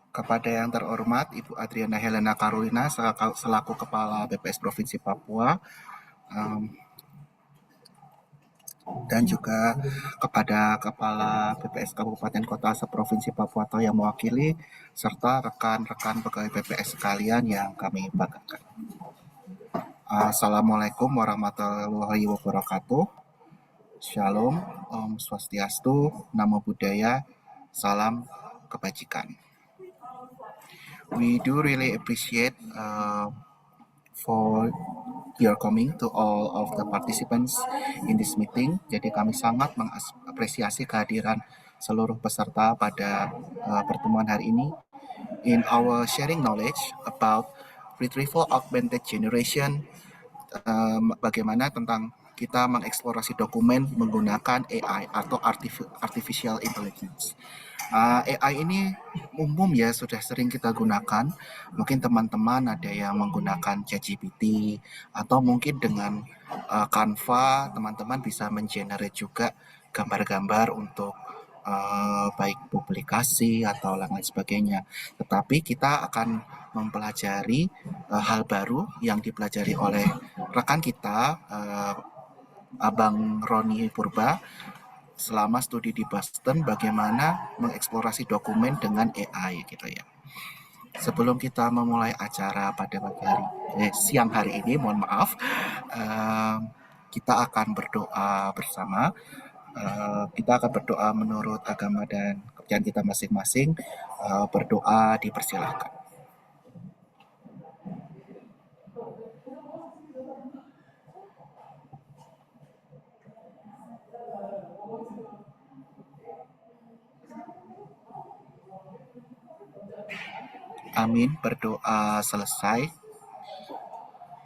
Kepada yang terhormat Ibu Adriana Helena Carolina selaku Kepala BPS Provinsi Papua, dan juga kepada Kepala BPS Kabupaten Kota seprovinsi Papua atau yang mewakili, serta rekan-rekan pegawai BPS sekalian yang kami banggakan. Assalamualaikum warahmatullahi wabarakatuh. Shalom, Om Swastiastu, Namo Buddhaya, Salam Kebajikan. We do really appreciate for your coming to all of the participants in this meeting. Jadi kami sangat mengapresiasi kehadiran seluruh peserta pada pertemuan hari ini in our sharing knowledge about retrieval augmented generation, bagaimana tentang kita mengeksplorasi dokumen menggunakan AI atau artificial intelligence. AI ini umum ya, sudah sering kita gunakan. Mungkin teman-teman ada yang menggunakan ChatGPT atau mungkin dengan Canva teman-teman bisa mengenerate juga gambar-gambar untuk baik publikasi atau lain sebagainya. Tetapi kita akan mempelajari hal baru yang dipelajari oleh rekan kita, Abang Roni Purba, selama studi di Boston, bagaimana mengeksplorasi dokumen dengan AI gitu ya. Sebelum kita memulai acara pada siang hari ini, mohon maaf, kita akan berdoa bersama. Kita akan berdoa menurut agama dan kepercayaan kita masing-masing. Berdoa dipersilahkan. Amin, berdoa selesai.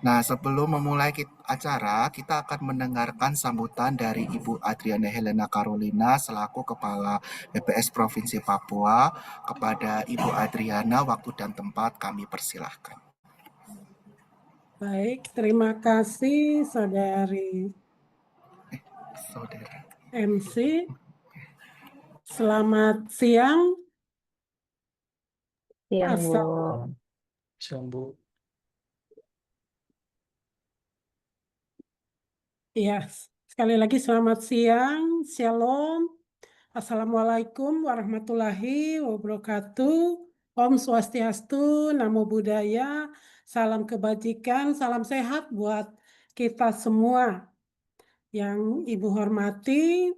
Nah, sebelum memulai acara, kita akan mendengarkan sambutan dari Ibu Adriana Helena Carolina selaku Kepala BPS Provinsi Papua. Kepada Ibu Adriana, waktu dan tempat kami persilahkan. Baik, terima kasih Saudari Saudara MC. Selamat siang. Siang, Bu. Siang, Bu. Ya, sekali lagi selamat siang. Shalom. Assalamualaikum warahmatullahi wabarakatuh. Om Swastiastu, Namo Buddhaya, salam kebajikan, salam sehat buat kita semua. Yang Ibu hormati,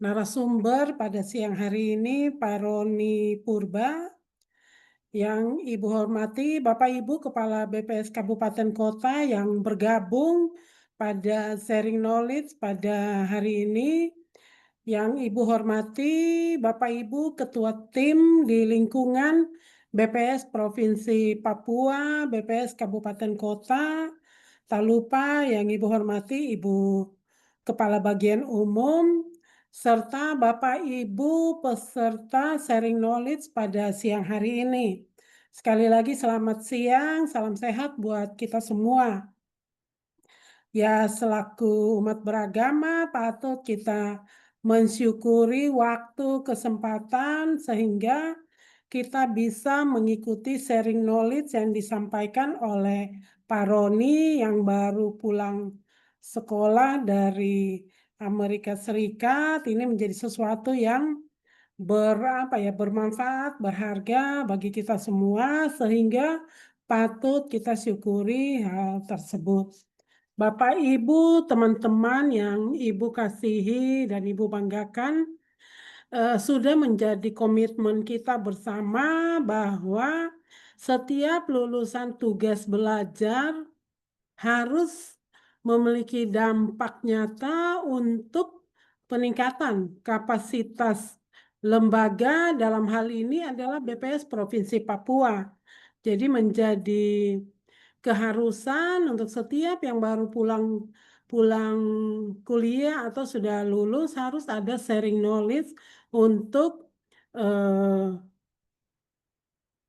narasumber pada siang hari ini Pak Roni Purba. Yang Ibu hormati Bapak Ibu Kepala BPS Kabupaten Kota yang bergabung pada sharing knowledge pada hari ini. Yang Ibu hormati Bapak Ibu Ketua Tim di lingkungan BPS Provinsi Papua, BPS Kabupaten Kota. Tak lupa yang Ibu hormati Ibu Kepala Bagian Umum, serta Bapak Ibu peserta sharing knowledge pada siang hari ini. Sekali lagi selamat siang, salam sehat buat kita semua. Ya, selaku umat beragama patut kita mensyukuri waktu kesempatan sehingga kita bisa mengikuti sharing knowledge yang disampaikan oleh Pak Roni yang baru pulang sekolah dari Amerika Serikat. Ini menjadi sesuatu yang bermanfaat, berharga bagi kita semua sehingga patut kita syukuri hal tersebut. Bapak, Ibu, teman-teman yang Ibu kasihi dan Ibu banggakan, sudah menjadi komitmen kita bersama bahwa setiap lulusan tugas belajar harus memiliki dampak nyata untuk peningkatan kapasitas lembaga, dalam hal ini adalah BPS Provinsi Papua. Jadi menjadi keharusan untuk setiap yang baru pulang kuliah atau sudah lulus harus ada sharing knowledge untuk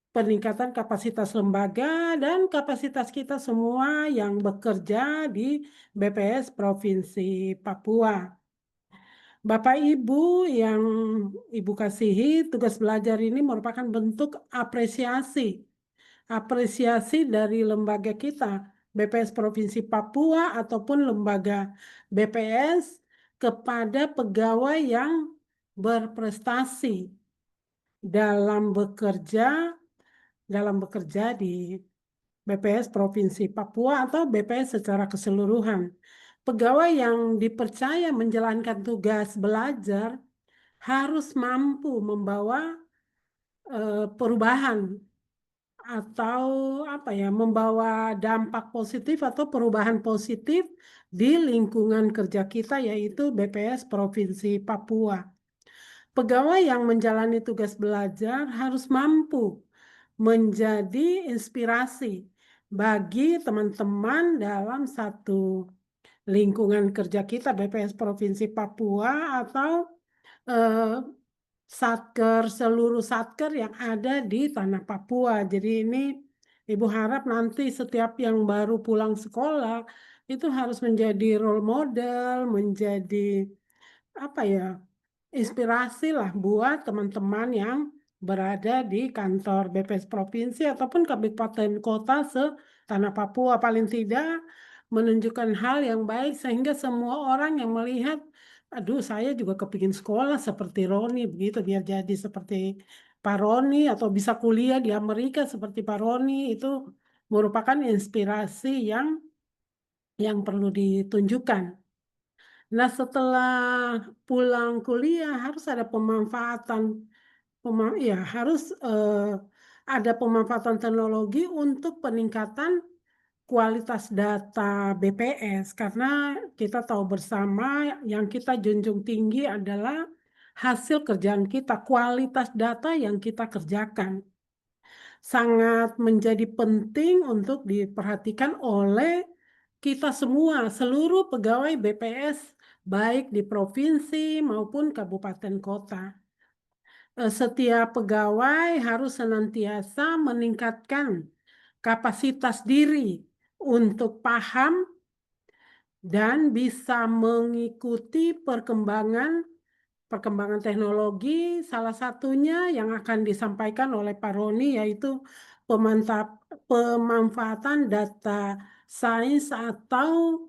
peningkatan kapasitas lembaga dan kapasitas kita semua yang bekerja di BPS Provinsi Papua. Bapak Ibu yang Ibu kasihi, tugas belajar ini merupakan bentuk apresiasi dari lembaga kita, BPS Provinsi Papua ataupun lembaga BPS kepada pegawai yang berprestasi dalam bekerja di BPS Provinsi Papua atau BPS secara keseluruhan. Pegawai yang dipercaya menjalankan tugas belajar harus mampu membawa perubahan atau membawa dampak positif atau perubahan positif di lingkungan kerja kita, yaitu BPS Provinsi Papua. Pegawai yang menjalani tugas belajar harus mampu menjadi inspirasi bagi teman-teman dalam satu lingkungan kerja kita, BPS Provinsi Papua atau seluruh satker yang ada di tanah Papua. Jadi ini Ibu harap nanti setiap yang baru pulang sekolah itu harus menjadi role model, menjadi inspirasi lah buat teman-teman yang berada di kantor BPS Provinsi ataupun kabupaten kota se-tanah Papua. Paling tidak menunjukkan hal yang baik sehingga semua orang yang melihat, aduh saya juga kepingin sekolah seperti Roni, begitu biar jadi seperti Pak Roni atau bisa kuliah di Amerika seperti Pak Roni, itu merupakan inspirasi yang perlu ditunjukkan. Nah, setelah pulang kuliah harus ada pemanfaatan, harus ada pemanfaatan teknologi untuk peningkatan kualitas data BPS, karena kita tahu bersama yang kita junjung tinggi adalah hasil kerjaan kita, kualitas data yang kita kerjakan. Sangat menjadi penting untuk diperhatikan oleh kita semua, seluruh pegawai BPS, baik di provinsi maupun kabupaten kota. Setiap pegawai harus senantiasa meningkatkan kapasitas diri untuk paham dan bisa mengikuti perkembangan teknologi. Salah satunya yang akan disampaikan oleh Pak Roni yaitu pemanfaatan data sains atau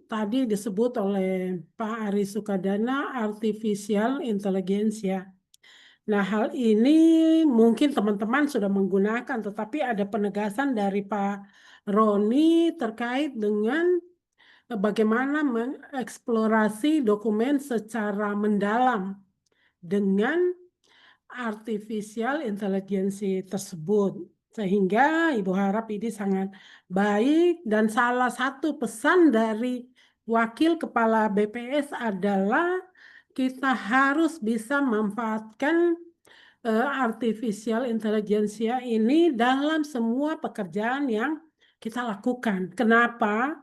tadi disebut oleh Pak Ari Sukadana artificial intelligence ya. Nah, hal ini mungkin teman-teman sudah menggunakan, tetapi ada penegasan dari Pak Roni terkait dengan bagaimana mengeksplorasi dokumen secara mendalam dengan artificial intelligence tersebut. Sehingga Ibu harap ini sangat baik, dan salah satu pesan dari Wakil Kepala BPS adalah kita harus bisa memanfaatkan artificial intelligence ini dalam semua pekerjaan yang kita lakukan. Kenapa?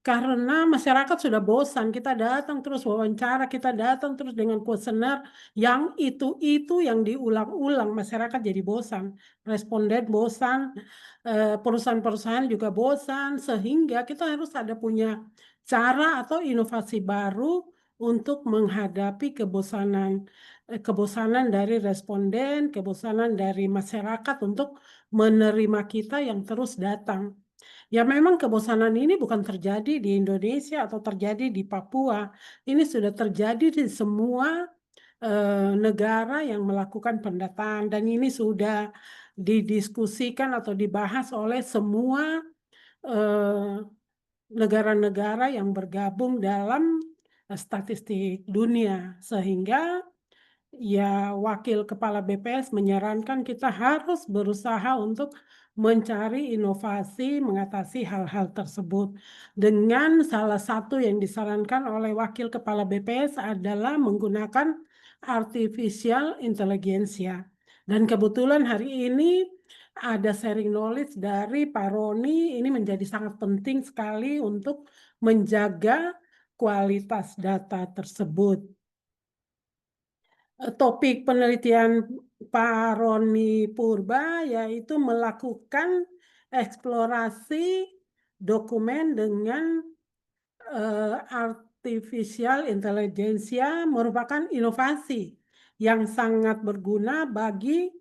Karena masyarakat sudah bosan, kita datang terus wawancara, kita datang terus dengan kuesioner yang itu yang diulang-ulang, masyarakat jadi bosan, responden bosan, perusahaan-perusahaan juga bosan, sehingga kita harus ada punya cara atau inovasi baru untuk menghadapi kebosanan dari responden, kebosanan dari masyarakat untuk menerima kita yang terus datang. Ya memang kebosanan ini bukan terjadi di Indonesia atau terjadi di Papua. Ini sudah terjadi di semua negara yang melakukan pendataan, dan ini sudah didiskusikan atau dibahas oleh semua negara-negara yang bergabung dalam statistik dunia. Sehingga ya Wakil Kepala BPS menyarankan kita harus berusaha untuk mencari inovasi mengatasi hal-hal tersebut. Dengan salah satu yang disarankan oleh Wakil Kepala BPS adalah menggunakan artificial intelligence. Dan kebetulan hari ini ada sharing knowledge dari Pak Roni, ini menjadi sangat penting sekali untuk menjaga kualitas data tersebut. Topik penelitian Pak Roni Purba yaitu melakukan eksplorasi dokumen dengan artificial intelligence merupakan inovasi yang sangat berguna bagi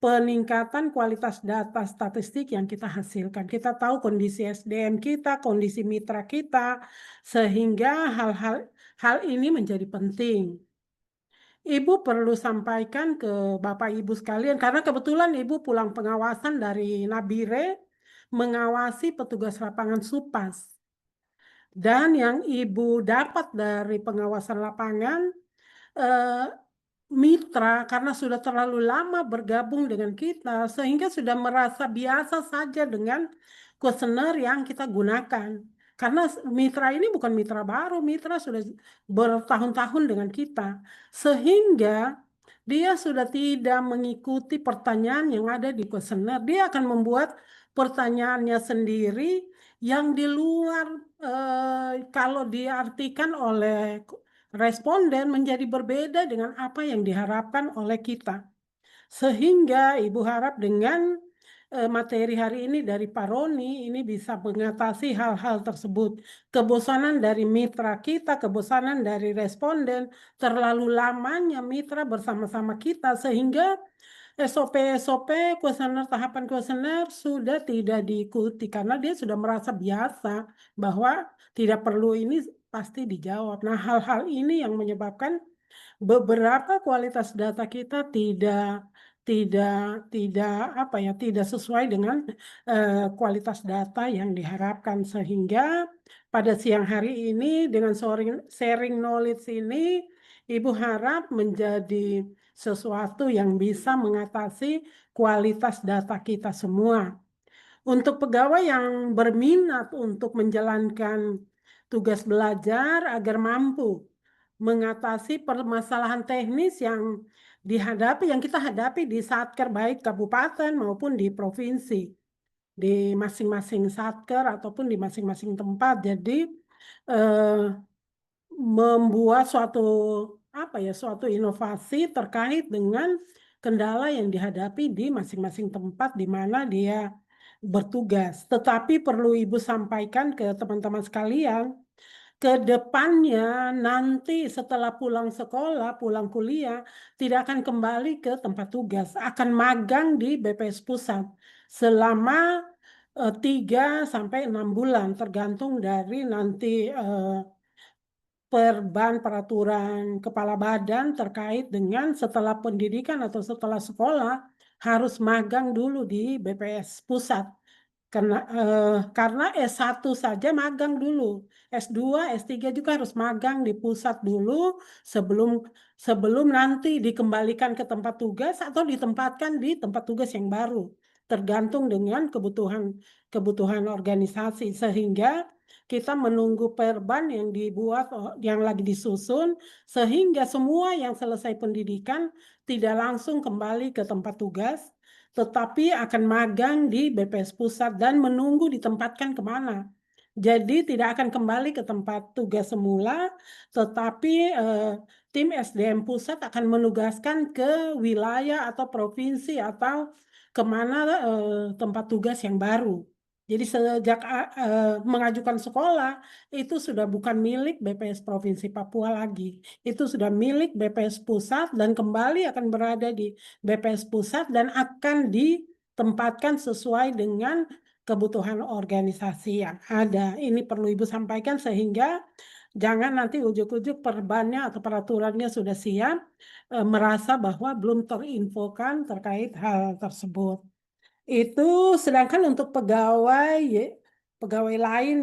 peningkatan kualitas data statistik yang kita hasilkan. Kita tahu kondisi SDM kita, kondisi mitra kita, sehingga hal ini menjadi penting. Ibu perlu sampaikan ke Bapak Ibu sekalian, karena kebetulan Ibu pulang pengawasan dari Nabire, mengawasi petugas lapangan Supas. Dan yang Ibu dapat dari pengawasan lapangan, eh, mitra karena sudah terlalu lama bergabung dengan kita sehingga sudah merasa biasa saja dengan kuesioner yang kita gunakan. Karena mitra ini bukan mitra baru, mitra sudah bertahun-tahun dengan kita. Sehingga dia sudah tidak mengikuti pertanyaan yang ada di kuesioner. Dia akan membuat pertanyaannya sendiri yang di luar kalau diartikan oleh responden menjadi berbeda dengan apa yang diharapkan oleh kita. Sehingga Ibu harap dengan materi hari ini dari Pak Roni ini bisa mengatasi hal-hal tersebut. Kebosanan dari mitra kita, kebosanan dari responden, terlalu lamanya mitra bersama-sama kita sehingga SOP-SOP tahapan kuesioner sudah tidak diikuti karena dia sudah merasa biasa bahwa tidak perlu ini pasti dijawab. Nah, hal-hal ini yang menyebabkan beberapa kualitas data kita tidak sesuai dengan kualitas data yang diharapkan sehingga pada siang hari ini dengan sharing knowledge ini Ibu harap menjadi sesuatu yang bisa mengatasi kualitas data kita semua. Untuk pegawai yang berminat untuk menjalankan tugas belajar agar mampu mengatasi permasalahan teknis yang kita hadapi di Satker baik kabupaten maupun di provinsi, di masing-masing Satker ataupun di masing-masing tempat. Jadi membuat suatu inovasi terkait dengan kendala yang dihadapi di masing-masing tempat di mana dia bertugas. Tetapi perlu Ibu sampaikan ke teman-teman sekalian, ke depannya nanti setelah pulang sekolah, pulang kuliah, tidak akan kembali ke tempat tugas, akan magang di BPS Pusat selama 3 sampai 6 bulan, tergantung dari nanti peraturan kepala badan terkait dengan setelah pendidikan atau setelah sekolah harus magang dulu di BPS Pusat. Karena S1 saja magang dulu, S2, S3 juga harus magang di pusat dulu sebelum nanti dikembalikan ke tempat tugas atau ditempatkan di tempat tugas yang baru, tergantung dengan kebutuhan organisasi sehingga kita menunggu perban yang dibuat, yang lagi disusun, sehingga semua yang selesai pendidikan tidak langsung kembali ke tempat tugas, tetapi akan magang di BPS Pusat dan menunggu ditempatkan kemana. Jadi tidak akan kembali ke tempat tugas semula, tetapi tim SDM Pusat akan menugaskan ke wilayah atau provinsi atau kemana tempat tugas yang baru. Jadi sejak mengajukan sekolah, itu sudah bukan milik BPS Provinsi Papua lagi. Itu sudah milik BPS Pusat dan kembali akan berada di BPS Pusat dan akan ditempatkan sesuai dengan kebutuhan organisasi yang ada. Ini perlu Ibu sampaikan sehingga jangan nanti ujuk-ujuk perbannya atau peraturannya sudah siap, merasa bahwa belum terinfokan terkait hal tersebut. Itu sedangkan untuk pegawai lain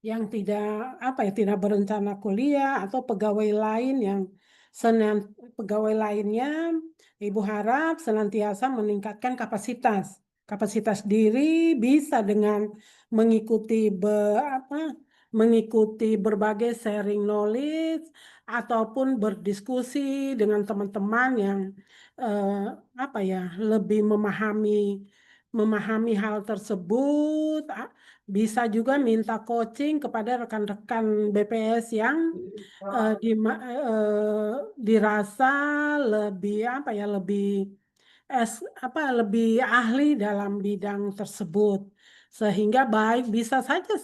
yang tidak berencana kuliah atau pegawai lain yang pegawai lainnya Ibu harap senantiasa meningkatkan kapasitas diri bisa dengan mengikuti berbagai sharing knowledge ataupun berdiskusi dengan teman-teman yang lebih memahami hal tersebut. Bisa juga minta coaching kepada rekan-rekan BPS yang dirasa lebih ahli dalam bidang tersebut, sehingga baik bisa saja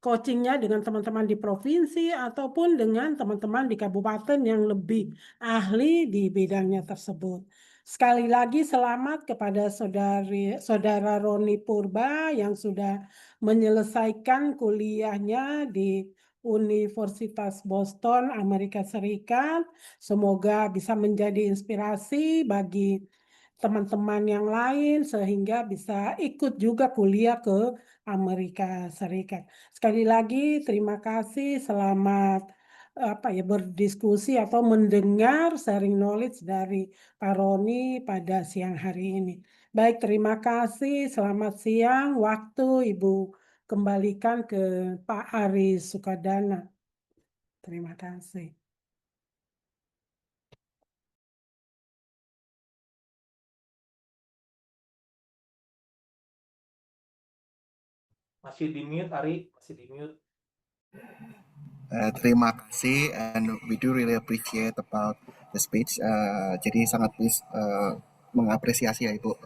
coachingnya dengan teman-teman di provinsi ataupun dengan teman-teman di kabupaten yang lebih ahli di bidangnya tersebut. Sekali lagi selamat kepada saudara Roni Purba yang sudah menyelesaikan kuliahnya di Universitas Boston, Amerika Serikat. Semoga bisa menjadi inspirasi bagi teman-teman yang lain sehingga bisa ikut juga kuliah ke Amerika Serikat. Sekali lagi terima kasih, selamat berdiskusi atau mendengar sharing knowledge dari Pak Roni pada siang hari ini. Baik, terima kasih. Selamat siang. Waktu Ibu kembalikan ke Pak Aris Sukadana. Terima kasih. Masih di mute, Ari. Masih di mute. Terima kasih, and we do really appreciate about the speech. Jadi sangat mengapresiasi ya Ibu,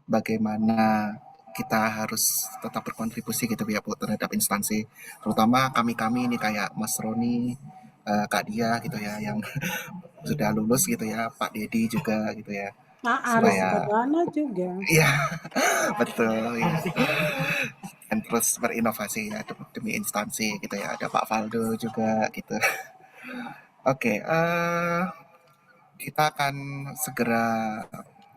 bagaimana kita harus tetap berkontribusi gitu ya Bu terhadap instansi, terutama kami ini kayak Mas Roni, Kak Dia gitu ya yang sudah lulus gitu ya, Pak Dedi juga gitu ya, Pak Aris supaya Sukadana juga. iya betul ya. Dan terus berinovasi ya demi instansi gitu ya, ada Pak Faldo juga gitu. Oke, kita akan segera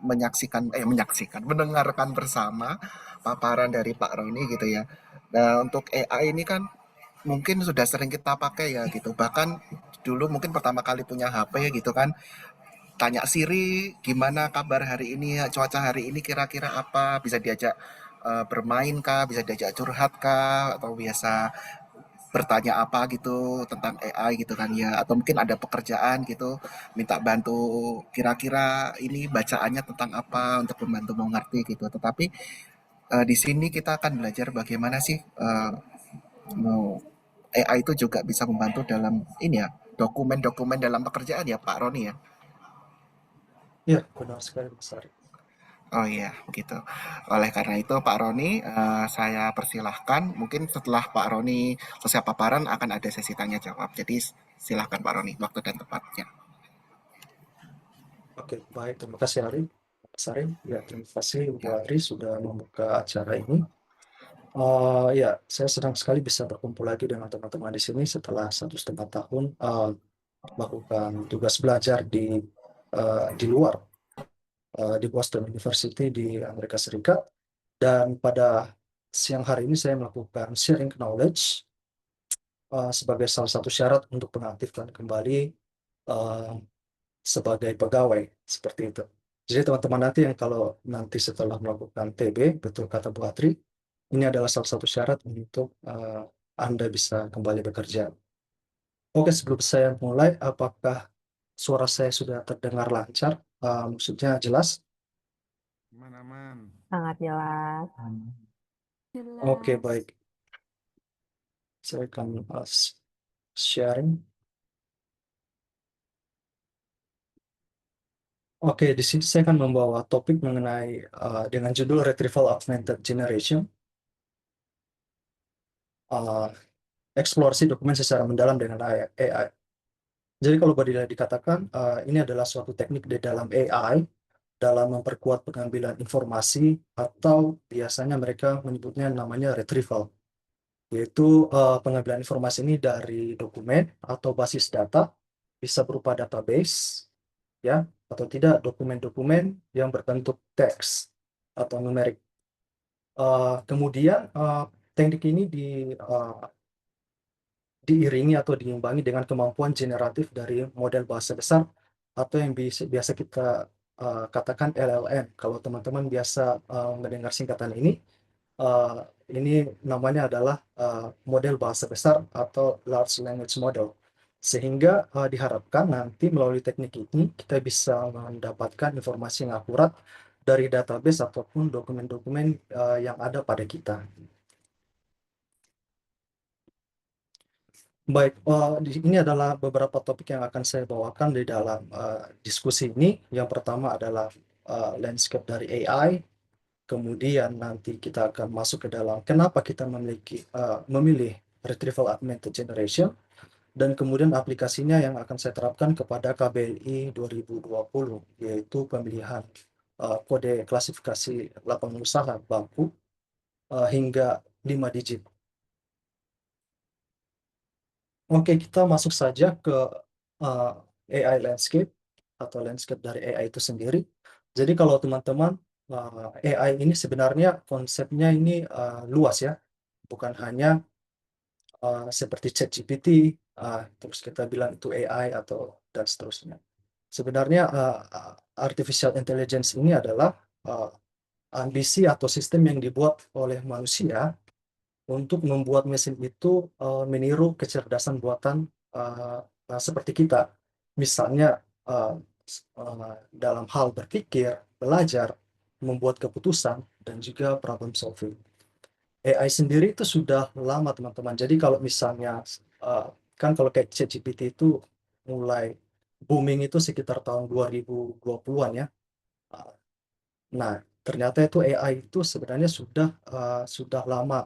mendengarkan bersama paparan dari Pak Roni gitu ya. Nah, untuk AI ini kan mungkin sudah sering kita pakai ya gitu. Bahkan dulu mungkin pertama kali punya HP gitu kan, tanya Siri gimana kabar hari ini, cuaca hari ini kira-kira apa, bisa diajak bermain kah, bisa diajak curhat kah, atau biasa bertanya apa gitu tentang AI gitu kan ya, atau mungkin ada pekerjaan gitu minta bantu kira-kira ini bacaannya tentang apa untuk membantu mengerti gitu. Tetapi di sini kita akan belajar bagaimana sih AI itu juga bisa membantu dalam ini ya, dokumen-dokumen dalam pekerjaan ya Pak Roni ya. Ya, benar sekali, Mas Ari. Oh iya, begitu. Oleh karena itu, Pak Roni, saya persilahkan. Mungkin setelah Pak Roni selesai paparan akan ada sesi tanya jawab. Jadi silahkan Pak Roni, waktu dan tempatnya. Oke, baik. Terima kasih, Ari. Mas Ari, ya, terima kasih Bu Ya, Ari sudah membuka acara ini. Ya, saya senang sekali bisa berkumpul lagi dengan teman-teman di sini setelah 1,5 tahun melakukan tugas belajar di luar di Boston University di Amerika Serikat. Dan pada siang hari ini saya melakukan sharing knowledge sebagai salah satu syarat untuk mengaktifkan kembali uh, sebagai pegawai seperti itu. Jadi teman-teman nanti yang kalau nanti setelah melakukan TB, betul kata Bu Atri, ini adalah salah satu syarat untuk Anda bisa kembali bekerja. Oke, sebelum saya mulai, apakah suara saya sudah terdengar lancar? Maksudnya jelas? Aman-aman. Sangat jelas. Oke, baik. Saya akan sharing. Oke, di sini saya akan membawa topik mengenai dengan judul Retrieval Augmented Generation. Eksplorasi dokumen secara mendalam dengan AI. Jadi kalau boleh dikatakan, ini adalah suatu teknik di dalam AI dalam memperkuat pengambilan informasi atau biasanya mereka menyebutnya namanya retrieval, yaitu pengambilan informasi ini dari dokumen atau basis data, bisa berupa database, ya, atau tidak dokumen-dokumen yang berbentuk teks atau numerik. Kemudian teknik ini diiringi atau diimbangi dengan kemampuan generatif dari model bahasa besar atau yang biasa kita katakan LLM. Kalau teman-teman biasa mendengar singkatan ini namanya adalah model bahasa besar atau large language model. Sehingga diharapkan nanti melalui teknik ini kita bisa mendapatkan informasi yang akurat dari database ataupun dokumen-dokumen yang ada pada kita. Baik, ini adalah beberapa topik yang akan saya bawakan di dalam diskusi ini. Yang pertama adalah landscape dari AI, Kemudian nanti kita akan masuk ke dalam kenapa kita memilih Retrieval Augmented Generation, dan kemudian aplikasinya yang akan saya terapkan kepada KBLI 2020, yaitu pemilihan kode klasifikasi lapangan usaha baku hingga 5 digit. Oke, kita masuk saja ke AI landscape atau landscape dari AI itu sendiri. Jadi kalau teman-teman, AI ini sebenarnya konsepnya ini luas ya, bukan hanya seperti ChatGPT, terus kita bilang itu AI atau dan seterusnya. Sebenarnya artificial intelligence ini adalah ambisi atau sistem yang dibuat oleh manusia untuk membuat mesin itu meniru kecerdasan buatan seperti kita. Misalnya dalam hal berpikir, belajar, membuat keputusan, dan juga problem solving. AI sendiri itu sudah lama teman-teman. Jadi kalau misalnya kan kalau kayak ChatGPT itu mulai booming itu sekitar tahun 2020-an ya. Nah, ternyata itu AI itu sebenarnya sudah lama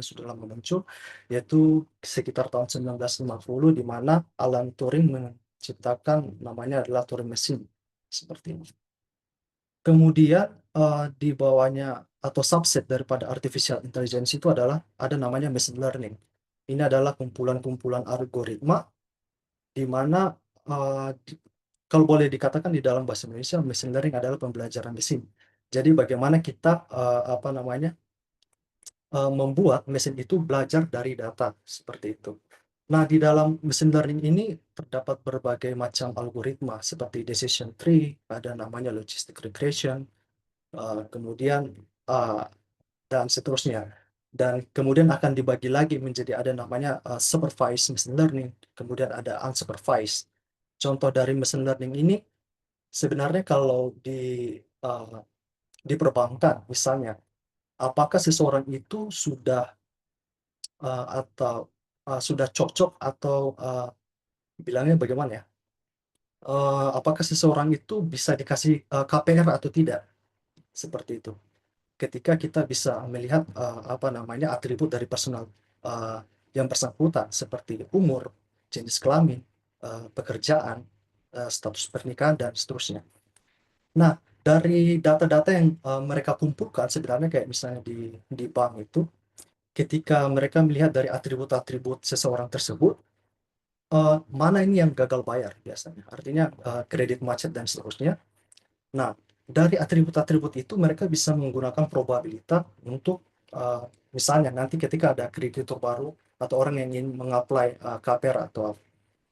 sudah lama muncul, yaitu sekitar tahun 1950 di mana Alan Turing menciptakan namanya adalah Turing Machine seperti ini. Kemudian di bawahnya atau subset daripada artificial intelligence itu adalah ada namanya machine learning. Ini adalah kumpulan-kumpulan algoritma di mana kalau boleh dikatakan di dalam bahasa Indonesia, machine learning adalah pembelajaran mesin. Jadi bagaimana kita membuat mesin itu belajar dari data seperti itu. Nah, di dalam machine learning ini terdapat berbagai macam algoritma seperti decision tree, ada namanya logistic regression, kemudian dan seterusnya. Dan kemudian akan dibagi lagi menjadi ada namanya supervised machine learning, kemudian ada unsupervised. Contoh dari machine learning ini sebenarnya kalau di perbankan misalnya, apakah seseorang itu sudah atau sudah cocok atau bilangnya bagaimana ya? Apakah seseorang itu bisa dikasih KPR atau tidak? Seperti itu. Ketika kita bisa melihat atribut dari personal yang bersangkutan seperti umur, jenis kelamin, pekerjaan, status pernikahan dan seterusnya. Nah, dari data-data yang mereka kumpulkan sebenarnya kayak misalnya di bank itu, ketika mereka melihat dari atribut-atribut seseorang tersebut, mana ini yang gagal bayar biasanya, artinya kredit macet dan seterusnya. Nah, dari atribut-atribut itu mereka bisa menggunakan probabilitas untuk misalnya nanti ketika ada kreditur baru atau orang yang ingin mengapply KPR atau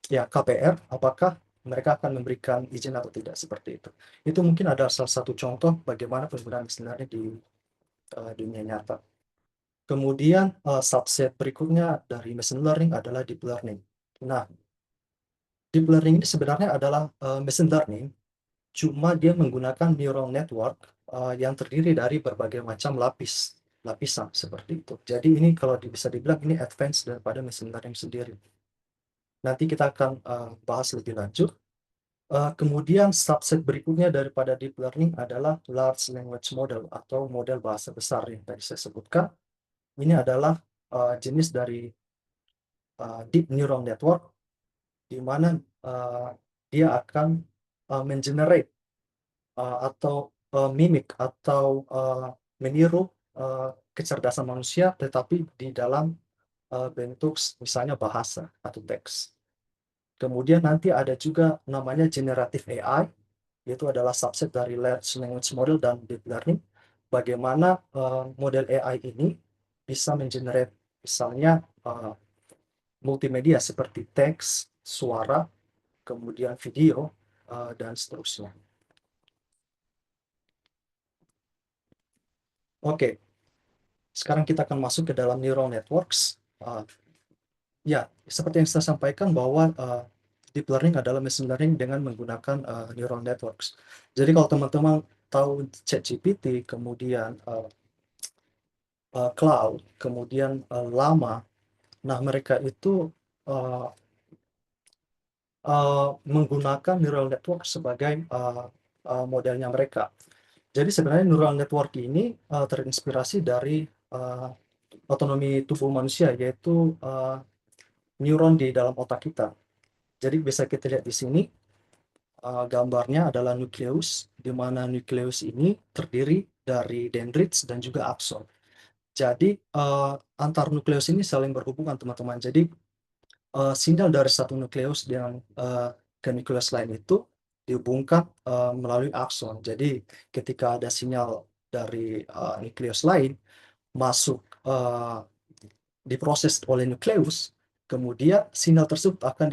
KPR, apakah mereka akan memberikan izin atau tidak seperti itu. Itu mungkin ada salah satu contoh bagaimana penggunaan sebenarnya di dunia nyata. Kemudian subset berikutnya dari machine learning adalah deep learning. Nah, deep learning ini sebenarnya adalah machine learning, cuma dia menggunakan neural network yang terdiri dari berbagai macam lapisan seperti itu. Jadi ini kalau bisa dibilang ini advance daripada machine learning sendiri. Nanti kita akan bahas lebih lanjut. Kemudian subset berikutnya daripada deep learning adalah large language model atau model bahasa besar yang tadi saya sebutkan. Ini adalah jenis dari deep neural network di mana dia akan mengenerate atau mimik atau meniru kecerdasan manusia tetapi di dalam bentuk misalnya bahasa atau teks. Kemudian nanti ada juga namanya generative AI, yaitu adalah subset dari large language model dan deep learning. Bagaimana model AI ini bisa mengenerate misalnya multimedia seperti teks, suara, kemudian video, dan seterusnya. Oke, sekarang kita akan masuk ke dalam neural networks. Ya, seperti yang saya sampaikan bahwa deep learning adalah machine learning dengan menggunakan neural networks. Jadi kalau teman-teman tahu ChatGPT, kemudian Cloud, kemudian Llama, nah mereka itu menggunakan neural network sebagai modelnya mereka. Jadi sebenarnya neural network ini terinspirasi dari otonomi tubuh manusia, yaitu neuron di dalam otak kita. Jadi bisa kita lihat di sini, gambarnya adalah nukleus, di mana nukleus ini terdiri dari dendrites dan juga akson. Jadi antar nukleus ini saling berhubungan, teman-teman. Jadi sinyal dari satu nukleus dengan ke nukleus lain itu dihubungkan melalui akson. Jadi ketika ada sinyal dari nukleus lain masuk diproses oleh nukleus, kemudian sinyal tersebut akan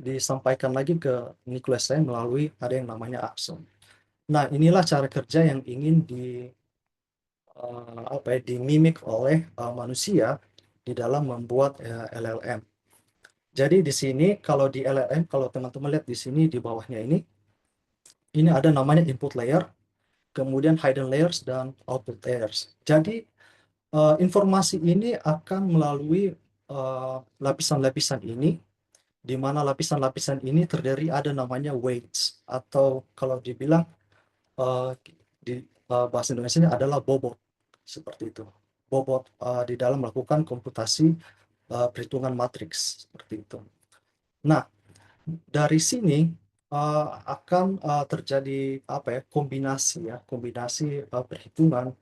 disampaikan lagi ke nukleus lain melalui ada yang namanya akson. Nah, inilah cara kerja yang ingin dimimik oleh manusia di dalam membuat LLM. Jadi di sini kalau di LLM, kalau teman-teman lihat di sini di bawahnya ini ada namanya input layer, kemudian hidden layers dan output layers. Jadi informasi ini akan melalui lapisan-lapisan ini, di mana lapisan-lapisan ini terdiri ada namanya weights, atau kalau dibilang di bahasa Indonesia adalah bobot, seperti itu. Bobot di dalam melakukan komputasi perhitungan matriks, seperti itu. Nah, dari sini akan terjadi kombinasi perhitungan,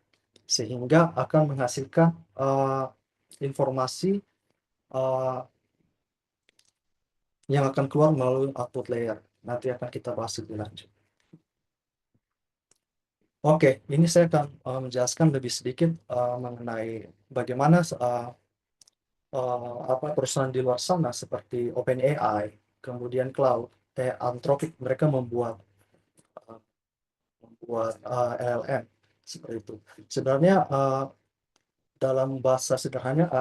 sehingga akan menghasilkan informasi yang akan keluar melalui output layer. Nanti akan kita bahas lebih lanjut. Oke, ini saya akan menjelaskan lebih sedikit mengenai bagaimana perusahaan di luar sana seperti OpenAI, kemudian Cloud, Anthropic, mereka membuat LLM seperti itu. Sebenarnya dalam bahasa sederhana,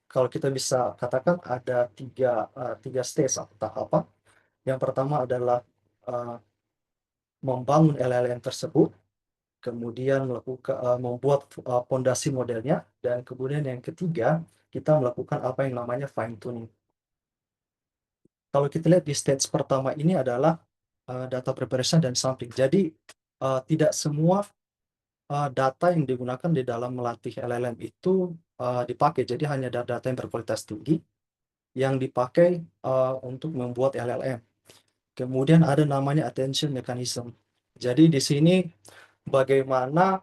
kalau kita bisa katakan ada tiga stage atau tahapan. Yang pertama adalah membangun LLM tersebut, kemudian membuat fondasi modelnya, dan kemudian yang ketiga kita melakukan apa yang namanya fine tuning. Kalau kita lihat di stage pertama ini adalah data preparation dan sampling. Jadi tidak semua data yang digunakan di dalam melatih LLM itu dipakai. Jadi hanya data yang berkualitas tinggi yang dipakai untuk membuat LLM. Kemudian ada namanya attention mechanism. Jadi di sini bagaimana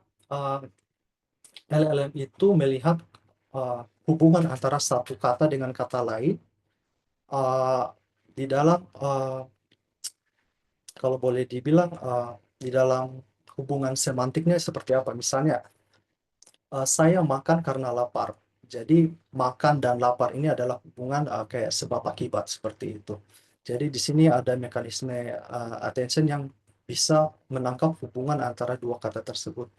LLM itu melihat hubungan antara satu kata dengan kata lain di dalam kalau boleh dibilang di dalam hubungan semantiknya seperti apa. Misalnya saya makan karena lapar. Jadi makan dan lapar ini adalah hubungan kayak sebab akibat, seperti itu. Jadi di sini ada mekanisme attention yang bisa menangkap hubungan antara dua kata tersebut.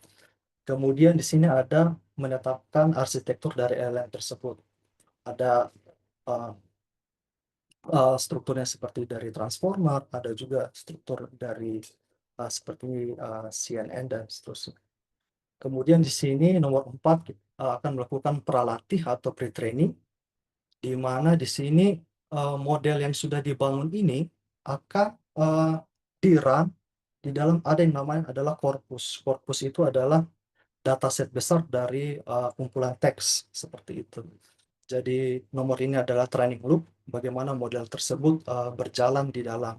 Kemudian di sini ada menetapkan arsitektur dari LLM tersebut. Ada strukturnya seperti dari transformer, ada juga struktur dari seperti CNN dan seterusnya. Kemudian di sini nomor 4 akan melakukan pralatih atau pre-training, di mana di sini model yang sudah dibangun ini akan di-run di dalam ada yang namanya adalah corpus. Corpus itu adalah dataset besar dari kumpulan teks, seperti itu. Jadi nomor ini adalah training loop, bagaimana model tersebut berjalan di dalam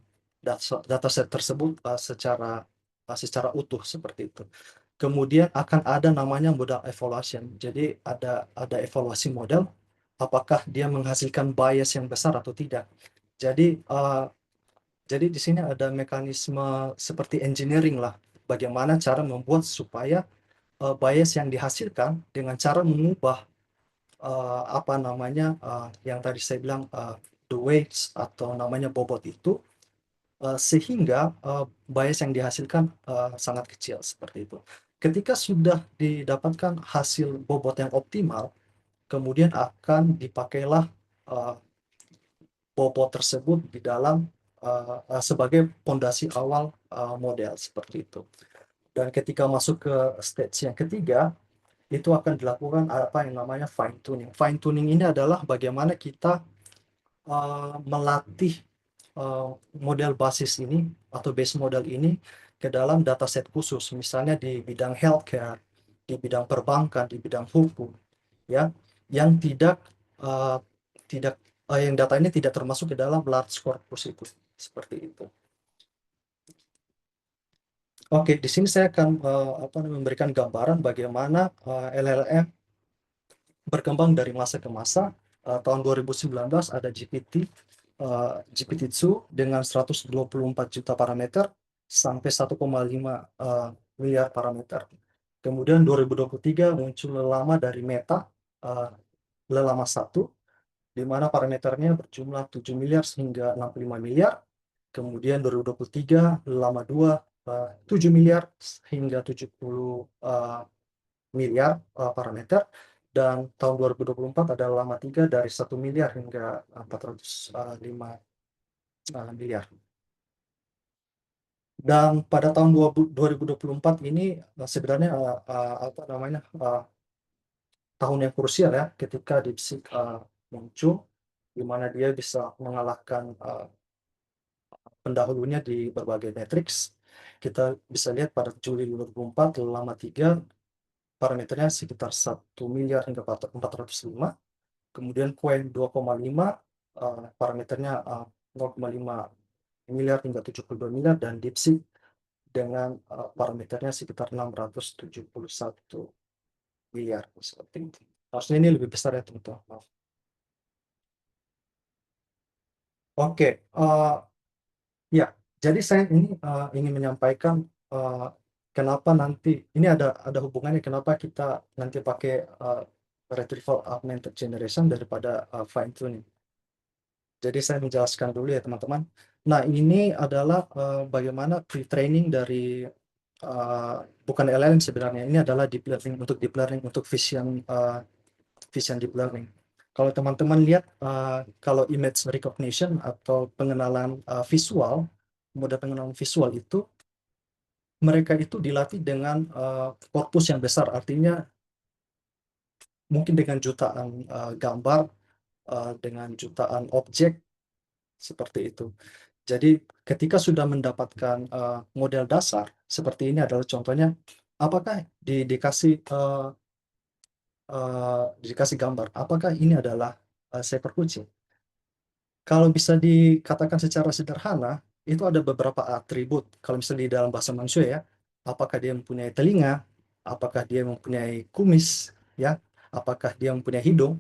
dataset tersebut secara utuh, seperti itu. Kemudian akan ada namanya model evaluation. Jadi ada evaluasi model, apakah dia menghasilkan bias yang besar atau tidak. Jadi di sini ada mekanisme seperti engineering lah, bagaimana cara membuat supaya bias yang dihasilkan dengan cara mengubah yang tadi saya bilang the weights atau namanya bobot itu, sehingga bias yang dihasilkan sangat kecil, seperti itu. Ketika sudah didapatkan hasil bobot yang optimal, kemudian akan dipakailah bobot tersebut di dalam sebagai fondasi awal model, seperti itu. Dan ketika masuk ke stage yang ketiga, itu akan dilakukan apa yang namanya fine tuning. Fine tuning ini adalah bagaimana kita melatih model basis ini atau base model ini ke dalam dataset khusus, misalnya di bidang healthcare, di bidang perbankan, di bidang hukum, ya, yang eh, tidak yang data ini tidak termasuk ke dalam large corpus itu, seperti itu. Oke, di sini saya akan memberikan gambaran bagaimana LLM berkembang dari masa ke masa. Tahun 2019 ada GPT-2 dengan 124 juta parameter sampai 1,5 miliar parameter. Kemudian 2023 muncul lelama dari Meta, lelama 1, di mana parameternya berjumlah 7 miliar hingga 65 miliar. Kemudian 2023 lelama 2, 7 miliar hingga 70 miliar parameter. Dan tahun 2024 ada lelama 3 dari 1 miliar hingga 405 miliar. Dan pada tahun 2024 ini sebenarnya tahun yang krusial ya, ketika DeepSeek muncul, di mana dia bisa mengalahkan pendahulunya di berbagai matriks. Kita bisa lihat pada Juli 2024 lelama 3 parameternya sekitar 1 miliar hingga 405. Kemudian Qwen 2,5 parameternya 0,5 miliar hingga 72 miliar, dan DeepSeek dengan parameternya sekitar 671 miliar seperti itu. Harusnya ini lebih besar ya teman-teman. Maaf. Oke, ya, jadi saya ini ingin menyampaikan kenapa nanti ini ada hubungannya, kenapa kita nanti pakai retrieval augmented generation daripada fine tuning. Jadi saya menjelaskan dulu ya teman-teman. Nah, ini adalah bagaimana pre-training dari bukan LLM sebenarnya, ini adalah deep learning, untuk vision deep learning. Kalau teman-teman lihat, kalau image recognition atau pengenalan visual, model pengenalan visual itu, mereka itu dilatih dengan korpus yang besar, artinya mungkin dengan jutaan gambar, dengan jutaan objek, seperti itu. Jadi ketika sudah mendapatkan model dasar, seperti ini adalah contohnya, apakah dikasih gambar, apakah ini adalah seekor kucing? Kalau bisa dikatakan secara sederhana, itu ada beberapa atribut. Kalau misalnya di dalam bahasa manusia ya, apakah dia mempunyai telinga, apakah dia mempunyai kumis, ya, apakah dia mempunyai hidung.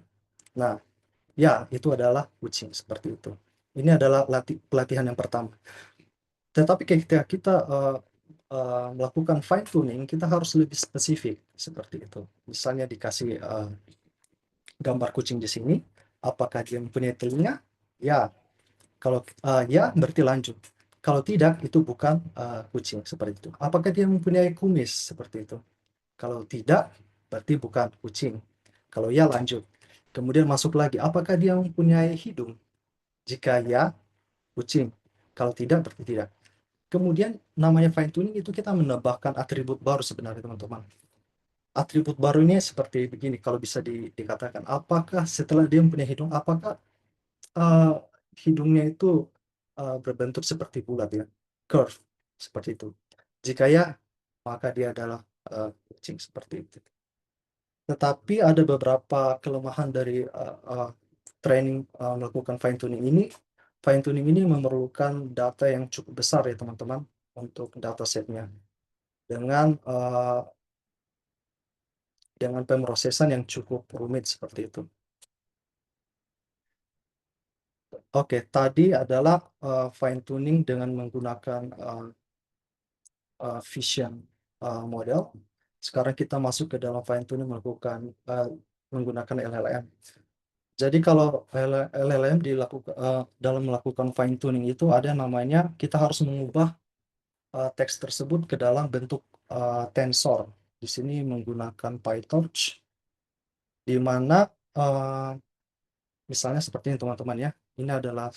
Nah, ya, itu adalah kucing, seperti itu. Ini adalah pelatihan yang pertama. Tetapi ketika kita melakukan fine tuning, kita harus lebih spesifik, seperti itu. Misalnya dikasih gambar kucing di sini, apakah dia mempunyai telinga? Ya, kalau ya, berarti lanjut. Kalau tidak, itu bukan kucing, seperti itu. Apakah dia mempunyai kumis? Seperti itu. Kalau tidak, berarti bukan kucing. Kalau ya, lanjut. Kemudian masuk lagi, apakah dia mempunyai hidung? Jika ya, kucing. Kalau tidak, berarti tidak. Kemudian namanya fine tuning itu kita menambahkan atribut baru sebenarnya teman-teman. Atribut baru ini seperti begini, kalau bisa dikatakan, apakah setelah dia mempunyai hidung, apakah hidungnya itu berbentuk seperti bulat ya, curve, seperti itu. Jika ya, maka dia adalah kucing, seperti itu. Tetapi ada beberapa kelemahan dari training melakukan fine tuning ini. Fine tuning ini memerlukan data yang cukup besar ya teman-teman untuk datasetnya, dengan pemrosesan yang cukup rumit seperti itu. Oke, tadi adalah fine tuning dengan menggunakan vision model. Sekarang kita masuk ke dalam fine tuning menggunakan LLM. Jadi kalau LLM dalam melakukan fine tuning itu ada namanya, kita harus mengubah teks tersebut ke dalam bentuk tensor. Di sini menggunakan PyTorch, di mana misalnya seperti ini teman-teman ya. Ini adalah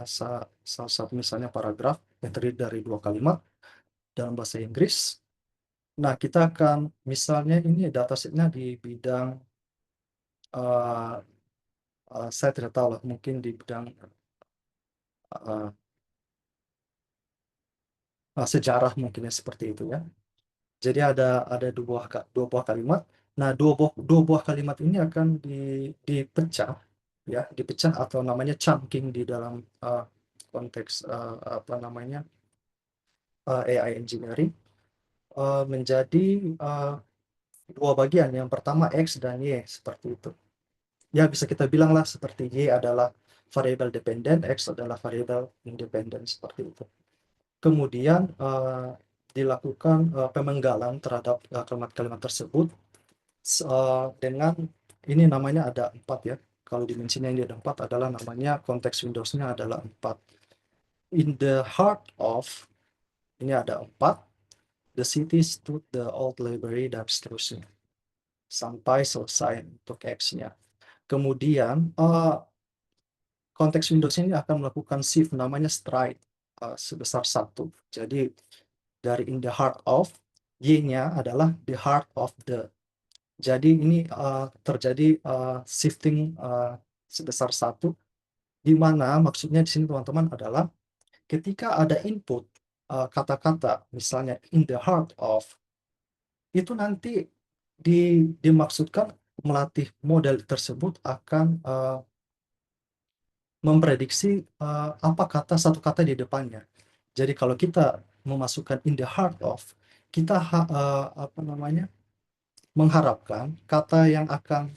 salah satu misalnya paragraf yang terdiri dari 2 kalimat dalam bahasa Inggris. Nah, kita akan misalnya ini datasetnya di bidang saya tidak tahu lah, mungkin di bidang sejarah mungkinnya seperti itu ya. Jadi ada dua buah kalimat. Nah, dua buah kalimat ini akan dipecah ya, dipecah atau namanya chunking di dalam konteks apa namanya AI engineering menjadi dua bagian. Yang pertama X dan Y seperti itu. Ya, bisa kita bilang lah seperti Y adalah variable dependent, X adalah variable independent seperti itu. Kemudian dilakukan pemenggalan terhadap kalimat-kalimat tersebut dengan ini namanya ada 4 ya. Kalau dimensinya ini ada 4 adalah namanya konteks Windows-nya adalah 4. In the heart of ini ada 4. The city stood the old library dan seterusnya sampai selesai untuk X-nya. Kemudian konteks Windows ini akan melakukan shift namanya stride sebesar 1. Jadi dari in the heart of, Y-nya adalah the heart of the. Jadi ini terjadi shifting sebesar 1, di mana maksudnya di sini teman-teman adalah ketika ada input kata-kata misalnya in the heart of, itu nanti dimaksudkan melatih model tersebut akan memprediksi apa satu kata di depannya. Jadi kalau kita memasukkan in the heart of, kita apa namanya mengharapkan kata yang akan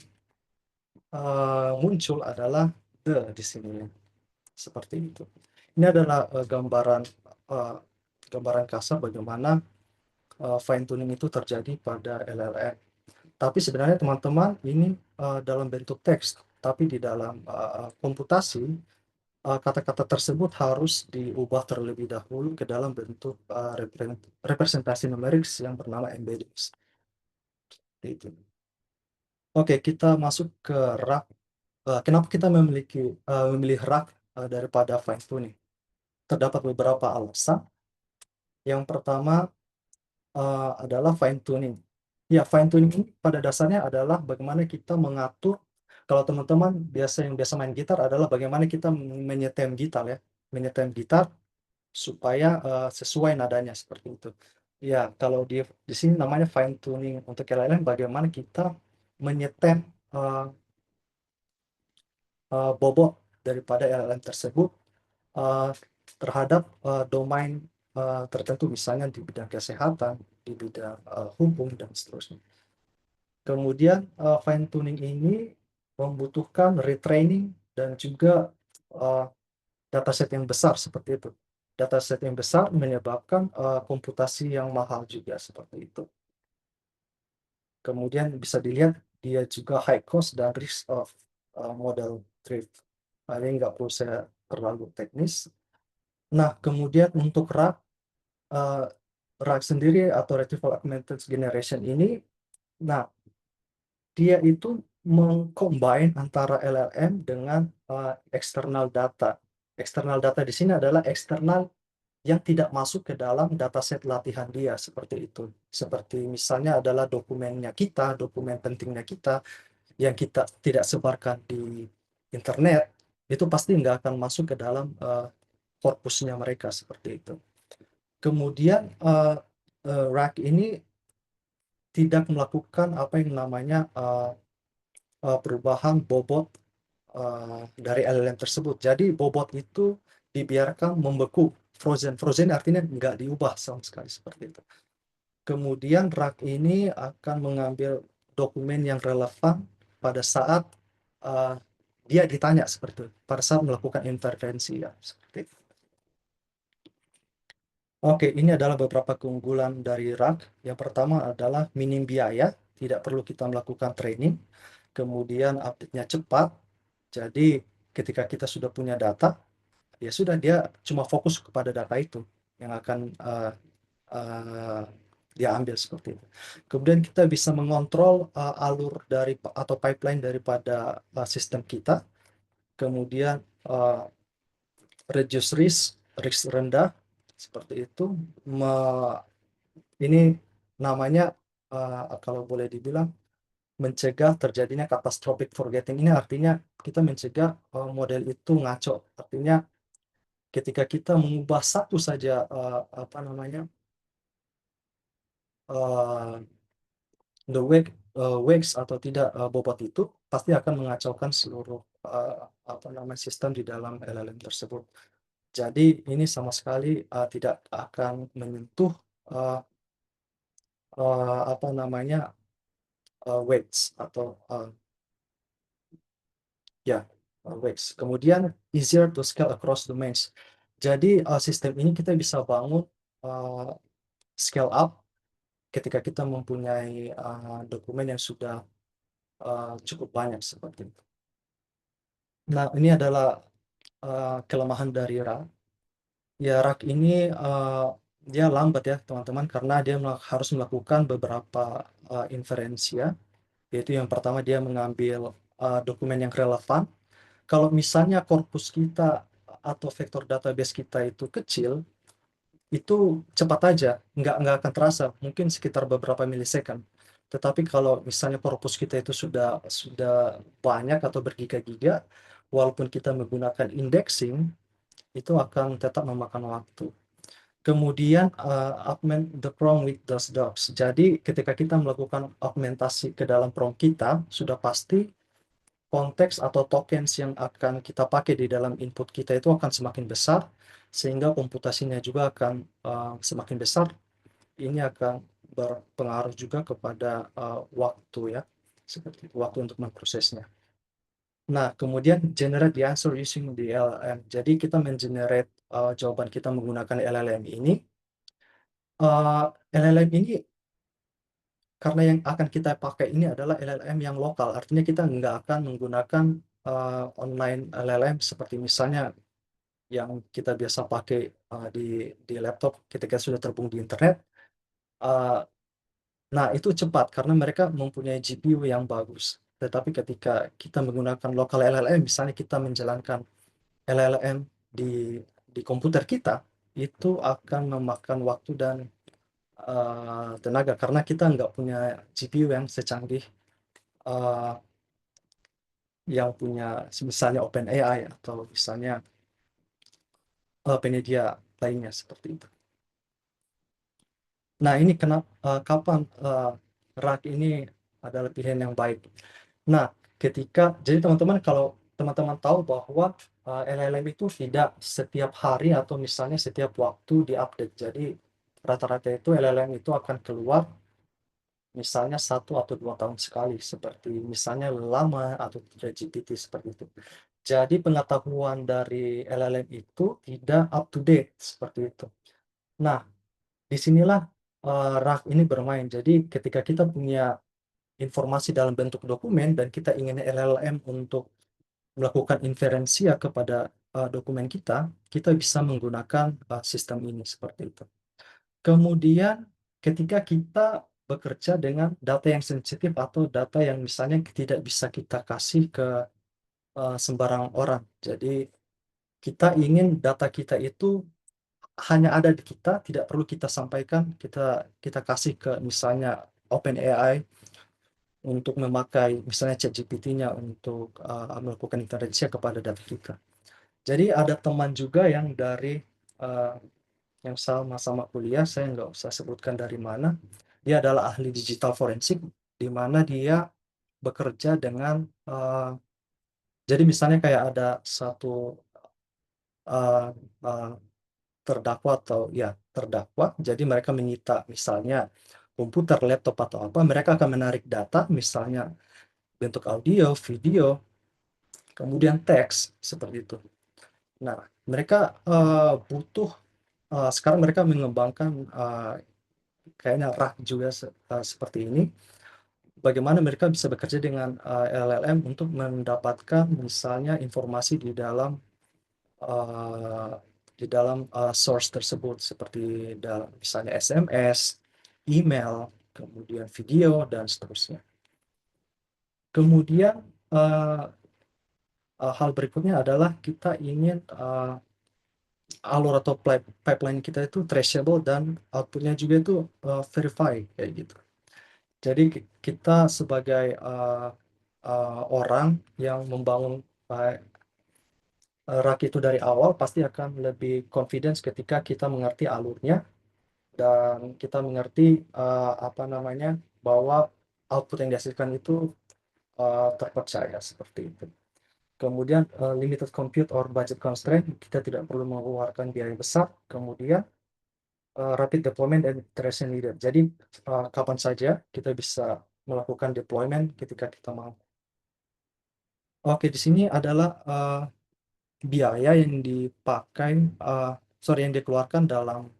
muncul adalah the di sini seperti itu. Ini adalah gambaran kasar bagaimana fine tuning itu terjadi pada LLM. Tapi sebenarnya teman-teman ini dalam bentuk teks, tapi di dalam komputasi kata-kata tersebut harus diubah terlebih dahulu ke dalam bentuk representasi numerik yang bernama embeddings. Itu. Oke, kita masuk ke RAG. Kenapa kita memilih RAG daripada fine tuning? Terdapat beberapa alasan. Yang pertama adalah fine tuning. Ya, fine tuning ini pada dasarnya adalah bagaimana kita mengatur. Kalau teman-teman yang biasa main gitar adalah bagaimana kita menyetem gitar ya, menyetem gitar supaya sesuai nadanya seperti itu. Ya, kalau di sini namanya fine tuning untuk LLM, bagaimana kita menyetem bobot daripada LLM tersebut terhadap domain tertentu, misalnya di bidang kesehatan, di bidang hukum dan seterusnya. Kemudian fine tuning ini membutuhkan retraining dan juga dataset yang besar seperti itu. Dataset yang besar menyebabkan komputasi yang mahal juga seperti itu. Kemudian bisa dilihat dia juga high cost dan risk of model drift. Nah, ini nggak perlu saya terlalu teknis. Nah, kemudian untuk RAG sendiri atau Retrieval Augmented Generation ini, nah dia itu mengcombine antara LLM dengan external data. External data di sini adalah eksternal yang tidak masuk ke dalam dataset latihan dia seperti itu. Seperti misalnya adalah dokumennya kita, dokumen pentingnya kita yang kita tidak sebarkan di internet, itu pasti nggak akan masuk ke dalam korpusnya mereka seperti itu. Kemudian RAG ini tidak melakukan apa yang namanya perubahan bobot dari LLM tersebut. Jadi bobot itu dibiarkan membeku, frozen artinya nggak diubah sama sekali seperti itu. Kemudian RAG ini akan mengambil dokumen yang relevan pada saat dia ditanya seperti itu, pada saat melakukan intervensi ya seperti itu. Oke, ini adalah beberapa keunggulan dari RAG. Yang pertama adalah minim biaya, tidak perlu kita melakukan training. Kemudian update-nya cepat. Jadi ketika kita sudah punya data, ya sudah dia cuma fokus kepada data itu yang akan dia ambil seperti itu. Kemudian kita bisa mengontrol alur atau pipeline daripada sistem kita. Kemudian reduce risk rendah seperti itu. Ini namanya kalau boleh dibilang mencegah terjadinya catastrophic forgetting. Ini artinya kita mencegah model itu ngaco. Artinya ketika kita mengubah satu saja the wax atau tidak bobot itu pasti akan mengacaukan seluruh sistem di dalam LLM tersebut. Jadi ini sama sekali tidak akan menyentuh uh, wax atau wax. Kemudian easier to scale across domains. Jadi sistem ini kita bisa bangun scale up ketika kita mempunyai dokumen yang sudah cukup banyak seperti itu. Nah, ini adalah kelemahan dari RAG. Ya, RAG ini dia lambat ya teman-teman, karena dia harus melakukan beberapa inferensia, yaitu yang pertama dia mengambil dokumen yang relevan. Kalau misalnya korpus kita atau vektor database kita itu kecil, itu cepat aja, nggak akan terasa, mungkin sekitar beberapa milisecond. Tetapi kalau misalnya korpus kita itu sudah banyak atau bergiga-giga, walaupun kita menggunakan indexing, itu akan tetap memakan waktu. Kemudian augment the prompt with those docs. Jadi ketika kita melakukan augmentasi ke dalam prompt kita, sudah pasti konteks atau tokens yang akan kita pakai di dalam input kita itu akan semakin besar, sehingga komputasinya juga akan semakin besar. Ini akan berpengaruh juga kepada waktu ya, seperti itu, waktu untuk memprosesnya. Nah, kemudian generate the answer using the LLM. Jadi kita mengenerate jawaban kita menggunakan LLM ini. LLM ini karena yang akan kita pakai ini adalah LLM yang lokal, artinya kita nggak akan menggunakan online LLM seperti misalnya yang kita biasa pakai di laptop ketika sudah terhubung di internet. Nah, itu cepat karena mereka mempunyai GPU yang bagus. Tetapi ketika kita menggunakan lokal LLM, misalnya kita menjalankan LLM di komputer kita, itu akan memakan waktu dan tenaga karena kita nggak punya GPU yang secanggih yang punya misalnya OpenAI atau misalnya penyedia lainnya seperti itu. Nah, ini kapan RAG ini adalah pilihan yang baik. Nah, jadi teman-teman, kalau teman-teman tahu bahwa LLM itu tidak setiap hari atau misalnya setiap waktu diupdate. Jadi rata-rata itu LLM itu akan keluar misalnya 1 atau 2 tahun sekali, seperti misalnya Llama atau GPT seperti itu. Jadi pengetahuan dari LLM itu tidak up to date seperti itu. Nah, disinilah RAG ini bermain. Jadi ketika kita punya informasi dalam bentuk dokumen dan kita ingin LLM untuk melakukan inferensia kepada dokumen kita bisa menggunakan sistem ini seperti itu. Kemudian ketika kita bekerja dengan data yang sensitif atau data yang misalnya tidak bisa kita kasih ke sembarang orang. Jadi kita ingin data kita itu hanya ada di kita, tidak perlu kita sampaikan, kita kasih ke misalnya OpenAI untuk memakai misalnya ChatGPT-nya untuk melakukan inferensia kepada data kita. Jadi ada teman juga yang dari yang sama-sama kuliah, saya nggak usah sebutkan dari mana, dia adalah ahli digital forensik, di mana dia bekerja dengan jadi misalnya kayak ada satu terdakwa jadi mereka menyita misalnya komputer, laptop atau apa, mereka akan menarik data misalnya bentuk audio, video, kemudian teks seperti itu. Nah, mereka butuh sekarang mereka mengembangkan kayaknya RAG juga seperti ini. Bagaimana mereka bisa bekerja dengan LLM untuk mendapatkan misalnya informasi di dalam source tersebut, seperti misalnya SMS, email, kemudian video, dan seterusnya. Kemudian hal berikutnya adalah kita ingin alur atau pipeline kita itu traceable dan outputnya juga itu verify kayak gitu. Jadi kita sebagai orang yang membangun rak itu dari awal, pasti akan lebih confidence ketika kita mengerti alurnya dan kita mengerti apa namanya, bahwa output yang dihasilkan itu terpercaya seperti itu. Kemudian limited compute or budget constraint, kita tidak perlu mengeluarkan biaya besar. Kemudian rapid deployment and iteration needed. Jadi kapan saja kita bisa melakukan deployment ketika kita mau. Oke, di sini adalah biaya yang dipakai, yang dikeluarkan dalam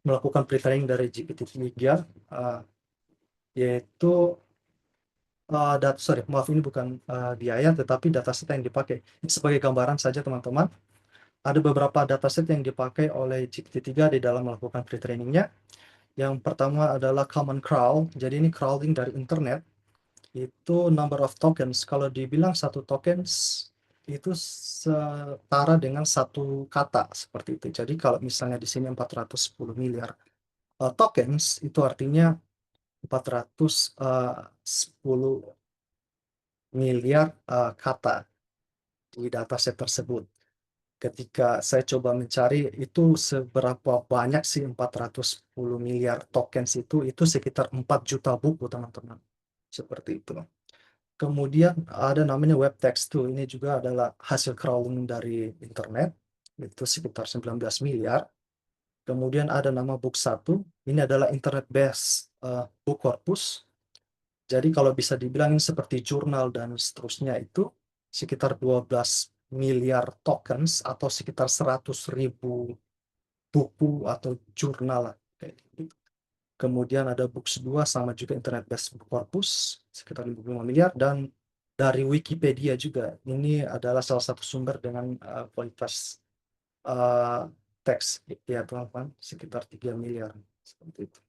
melakukan pre-training dari GPT-3, yaitu maaf, ini bukan biaya, tetapi dataset yang dipakai. Ini sebagai gambaran saja teman-teman. Ada beberapa dataset yang dipakai oleh GPT-3 di dalam melakukan pre-trainingnya. Yang pertama adalah common crawl. Jadi ini crawling dari internet. Itu number of tokens. Kalau dibilang satu tokens itu setara dengan satu kata seperti itu. Jadi kalau misalnya di sini 410 miliar tokens, itu artinya 410 miliar kata di dataset tersebut. Ketika saya coba mencari itu seberapa banyak sih 410 miliar tokens itu sekitar 4 juta buku teman-teman. Seperti itu. Kemudian ada namanya web text tuh. Ini juga adalah hasil crawling dari internet. Itu sekitar 19 miliar. Kemudian ada nama book1. Ini adalah internet based book corpus. Jadi kalau bisa dibilang ini seperti jurnal dan seterusnya, itu sekitar 12 miliar tokens atau sekitar 100.000 buku atau jurnal kayak gitu. Kemudian ada Books2 sama juga internet based book corpus sekitar 55 miliar, dan dari Wikipedia juga. Ini adalah salah satu sumber dengan kualitas teks ya teman-teman, sekitar 3 miliar seperti itu.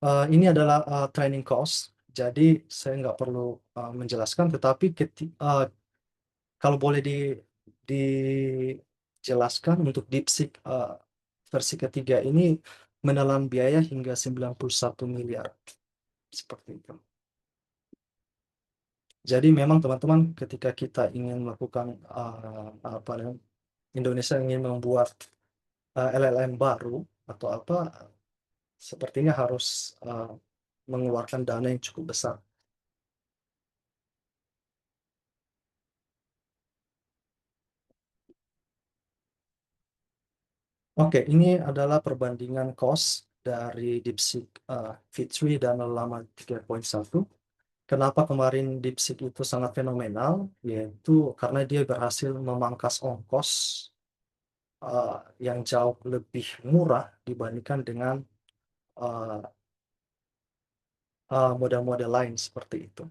Ini adalah training cost, jadi saya nggak perlu menjelaskan, tetapi kalau boleh dijelaskan untuk DeepSeek versi ketiga ini menelan biaya hingga 91 miliar seperti itu. Jadi memang teman-teman, ketika kita ingin melakukan Indonesia ingin membuat LLM baru atau apa, sepertinya harus mengeluarkan dana yang cukup besar. Oke, ini adalah perbandingan cost dari DeepSeek V3 dan Llama 3.1. Kenapa kemarin DeepSeek itu sangat fenomenal? Yaitu karena dia berhasil memangkas ongkos yang jauh lebih murah dibandingkan dengan model-model lain seperti itu.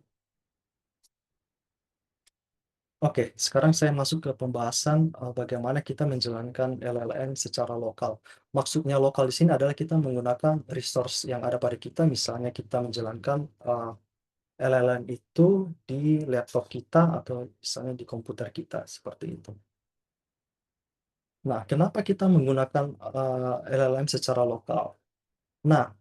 Oke, sekarang saya masuk ke pembahasan bagaimana kita menjalankan LLM secara lokal. Maksudnya lokal di sini adalah kita menggunakan resource yang ada pada kita. Misalnya kita menjalankan LLM itu di laptop kita atau misalnya di komputer kita, seperti itu. Nah, kenapa kita menggunakan LLM secara lokal? Nah,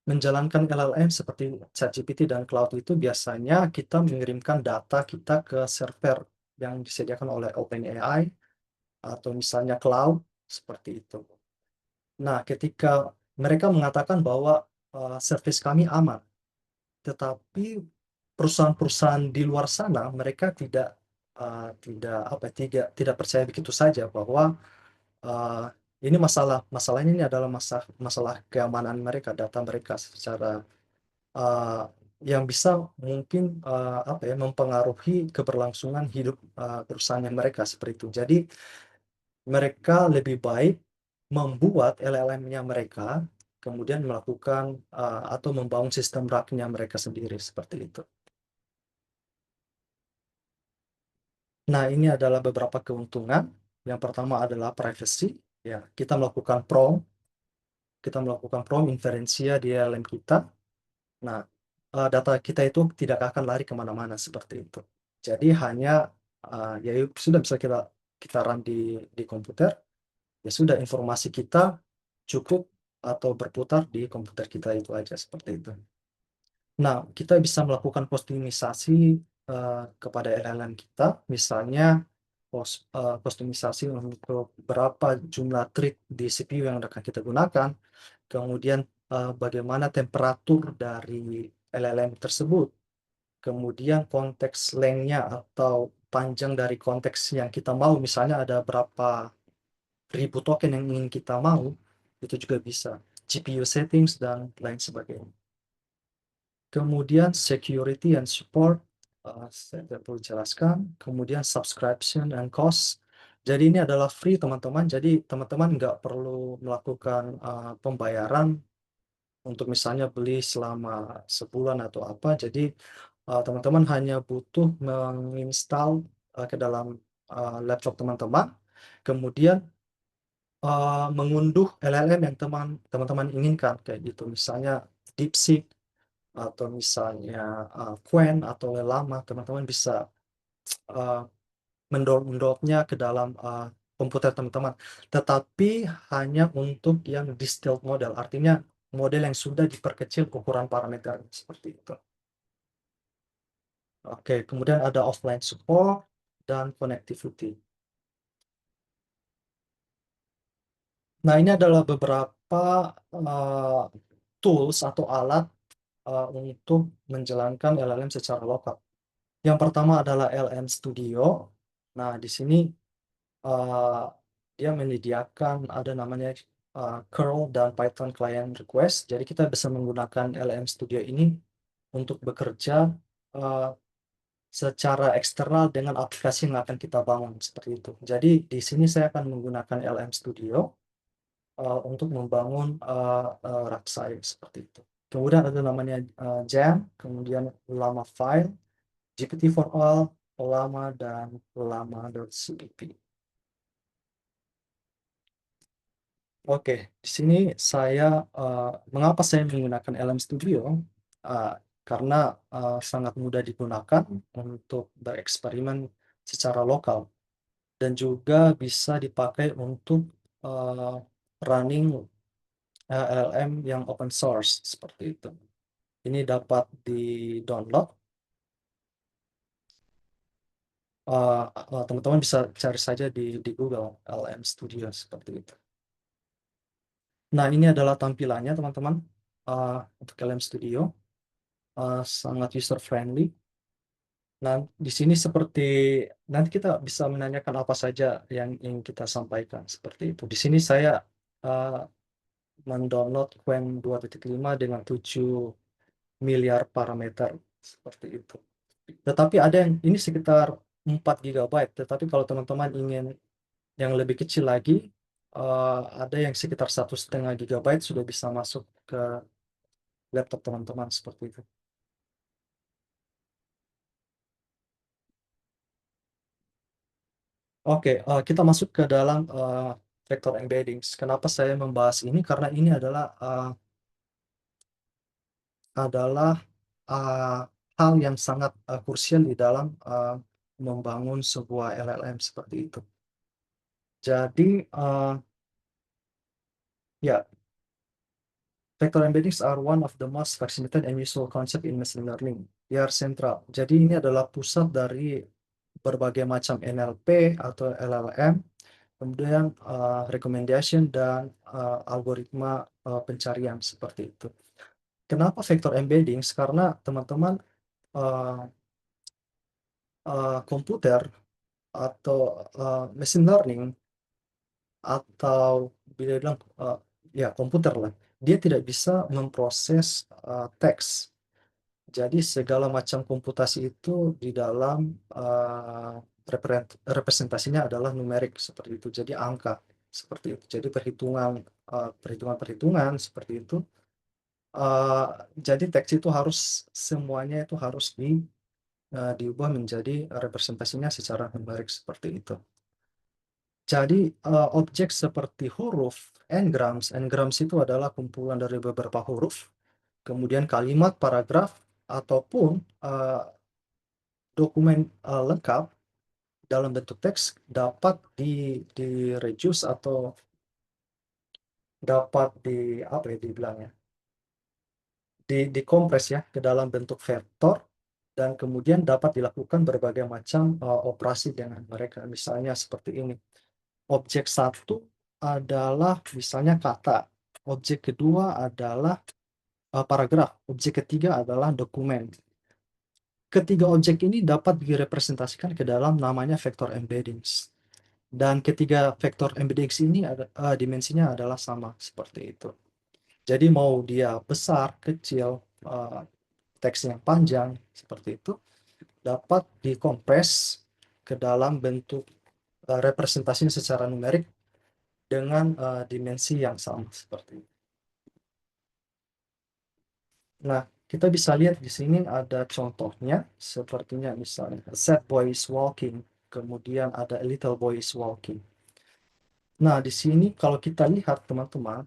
menjalankan LLM seperti ChatGPT dan Cloud itu biasanya kita mengirimkan data kita ke server yang disediakan oleh OpenAI atau misalnya Cloud, seperti itu. Nah, ketika mereka mengatakan bahwa service kami aman, tetapi perusahaan-perusahaan di luar sana mereka tidak percaya begitu saja bahwa ini masalahnya ini adalah masalah keamanan mereka, data mereka secara yang bisa mungkin mempengaruhi keberlangsungan hidup perusahaan mereka seperti itu. Jadi mereka lebih baik membuat LLM-nya mereka, kemudian melakukan atau membangun sistem RAG-nya mereka sendiri seperti itu. Nah, ini adalah beberapa keuntungan. Yang pertama adalah privacy. Ya, kita melakukan prompt inferensia di LLM kita. Nah, data kita itu tidak akan lari kemana-mana seperti itu. Jadi hanya ya sudah bisa kita run di komputer. Ya sudah, informasi kita cukup atau berputar di komputer kita itu aja seperti itu. Nah, kita bisa melakukan postumisasi kepada LLM kita, misalnya kostumisasi untuk berapa jumlah thread di CPU yang akan kita gunakan, kemudian bagaimana temperatur dari LLM tersebut, kemudian konteks length-nya atau panjang dari konteks yang kita mau, misalnya ada berapa ribu token yang ingin kita mau, itu juga bisa. GPU settings dan lain sebagainya. Kemudian security and support, saya tidak perlu jelaskan. Kemudian subscription and cost. Jadi ini adalah free teman-teman, jadi teman-teman nggak perlu melakukan pembayaran untuk misalnya beli selama sebulan atau apa. Jadi teman-teman hanya butuh menginstal ke dalam laptop teman-teman, kemudian mengunduh LLM yang teman-teman inginkan, kayak gitu. Misalnya DeepSeek atau misalnya Qwen atau Llama, teman-teman bisa mendownloadnya ke dalam komputer teman-teman. Tetapi hanya untuk yang distilled model, artinya model yang sudah diperkecil ukuran parameter seperti itu. Oke, kemudian ada offline support dan connectivity. Nah, ini adalah beberapa tools atau alat untuk menjalankan LLM secara lokal. Yang pertama adalah LM Studio. Nah, di sini dia menyediakan ada namanya curl dan Python client request. Jadi kita bisa menggunakan LM Studio ini untuk bekerja secara eksternal dengan aplikasi yang akan kita bangun seperti itu. Jadi di sini saya akan menggunakan LM Studio untuk membangun rak saya seperti itu. Kemudian ada namanya Jam, kemudian Llama File, GPT for All, Llama, dan Llama.cpp. Oke, di sini saya mengapa saya menggunakan LM Studio? Karena sangat mudah digunakan untuk bereksperimen secara lokal dan juga bisa dipakai untuk running LLM yang open source seperti itu. Ini dapat di-download. Teman-teman bisa cari saja di Google LM Studio seperti itu. Nah, ini adalah tampilannya teman-teman untuk LM Studio, sangat user friendly. Nah, di sini seperti nanti kita bisa menanyakan apa saja yang ingin kita sampaikan seperti itu. Di sini saya mendownload Qwen 2.5 dengan 7 miliar parameter seperti itu. Tetapi ada yang ini sekitar 4 GB, tetapi kalau teman-teman ingin yang lebih kecil lagi, ada yang sekitar 1,5 GB sudah bisa masuk ke laptop teman-teman seperti itu. Oke, kita masuk ke dalam vector embeddings. Kenapa saya membahas ini? Karena ini adalah hal yang sangat krusial di dalam membangun sebuah LLM seperti itu. Jadi, ya, vector embeddings are one of the most fascinating and useful concept in machine learning. They are central. Jadi ini adalah pusat dari berbagai macam NLP atau LLM, kemudian recommendation dan algoritma pencarian seperti itu. Kenapa vector embeddings? Karena teman-teman komputer atau machine learning atau bila bilang ya komputer lah, dia tidak bisa memproses teks. Jadi segala macam komputasi itu di dalam representasinya adalah numerik seperti itu. Jadi angka seperti itu. Jadi perhitungan seperti itu. Jadi teks itu harus semuanya itu harus diubah menjadi representasinya secara numerik seperti itu. Jadi objek seperti huruf, engrams itu adalah kumpulan dari beberapa huruf, kemudian kalimat, paragraf, ataupun dokumen lengkap dalam bentuk teks dapat di-reduce atau dapat dibilangnya, dikompres ya ke dalam bentuk vektor dan kemudian dapat dilakukan berbagai macam operasi dengan mereka. Misalnya seperti ini. Objek satu adalah misalnya kata, objek kedua adalah paragraf, objek ketiga adalah dokumen. Ketiga objek ini dapat direpresentasikan ke dalam namanya vector embeddings. Dan ketiga vektor embeddings ini dimensinya adalah sama seperti itu. Jadi mau dia besar, kecil, teks yang panjang seperti itu dapat dikompres ke dalam bentuk representasinya secara numerik dengan dimensi yang sama seperti itu. Nah, kita bisa lihat di sini ada contohnya, sepertinya misalnya a sad boy is walking, kemudian ada a little boy is walking. Nah, di sini kalau kita lihat teman-teman,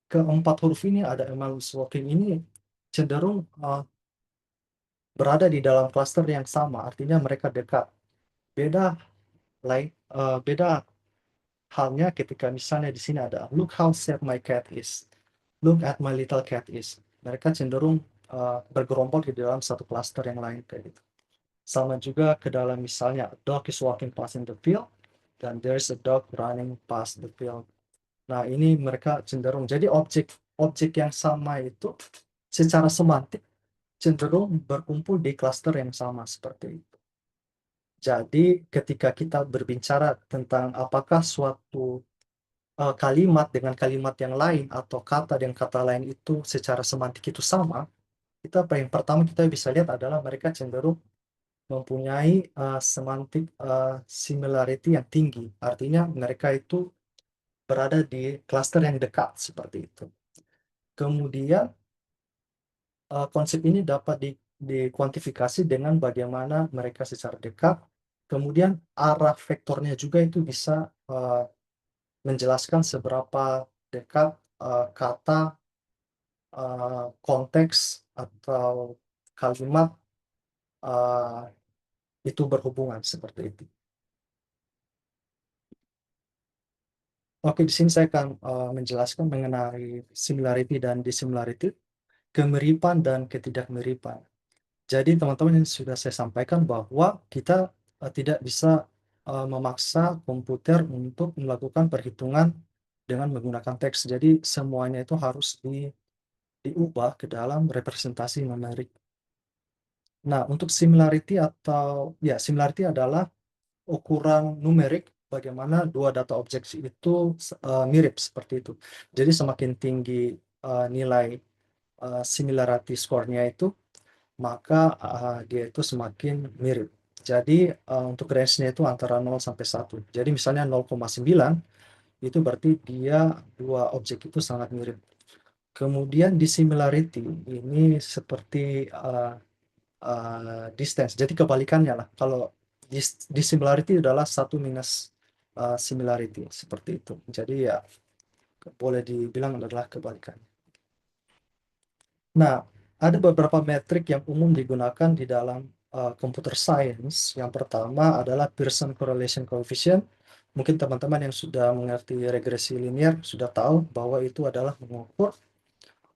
keempat huruf ini ada Emil is walking ini cenderung berada di dalam klaster yang sama, artinya mereka dekat. Beda beda halnya ketika misalnya di sini ada look how sad my cat is, look at my little cat is. Mereka cenderung bergerombol di dalam satu klaster yang lain kayak gitu. Sama juga ke dalam misalnya a dog is walking past in the field dan there's a dog running past the field. Nah, ini mereka cenderung jadi objek yang sama itu secara semantik cenderung berkumpul di klaster yang sama seperti itu. Jadi ketika kita berbicara tentang apakah suatu kalimat dengan kalimat yang lain atau kata dengan kata lain itu secara semantik itu sama, yang pertama kita bisa lihat adalah mereka cenderung mempunyai semantik similarity yang tinggi. Artinya mereka itu berada di klaster yang dekat seperti itu. Kemudian konsep ini dapat dikuantifikasi dengan bagaimana mereka secara dekat. Kemudian arah vektornya juga itu bisa menjelaskan seberapa dekat kata, konteks atau kalimat itu berhubungan seperti itu. Oke, di sini saya akan menjelaskan mengenai similarity dan dissimilarity, kemiripan dan ketidakmiripan. Jadi teman-teman yang sudah saya sampaikan bahwa kita tidak bisa memaksa komputer untuk melakukan perhitungan dengan menggunakan teks. Jadi semuanya itu harus diubah ke dalam representasi numerik. Nah, untuk similarity similarity adalah ukuran numerik bagaimana dua data objek itu mirip seperti itu. Jadi semakin tinggi nilai similarity score-nya itu, maka dia itu semakin mirip. Jadi untuk range-nya itu antara 0 sampai 1. Jadi misalnya 0,9 itu berarti dua objek itu sangat mirip. Kemudian dissimilarity ini seperti distance. Jadi kebalikannya lah. Kalau dissimilarity adalah 1 minus similarity seperti itu. Jadi ya boleh dibilang adalah kebalikannya. Nah, ada beberapa metrik yang umum digunakan di dalam computer science. Yang pertama adalah Pearson correlation coefficient. Mungkin teman-teman yang sudah mengerti regresi linear sudah tahu bahwa itu adalah mengukur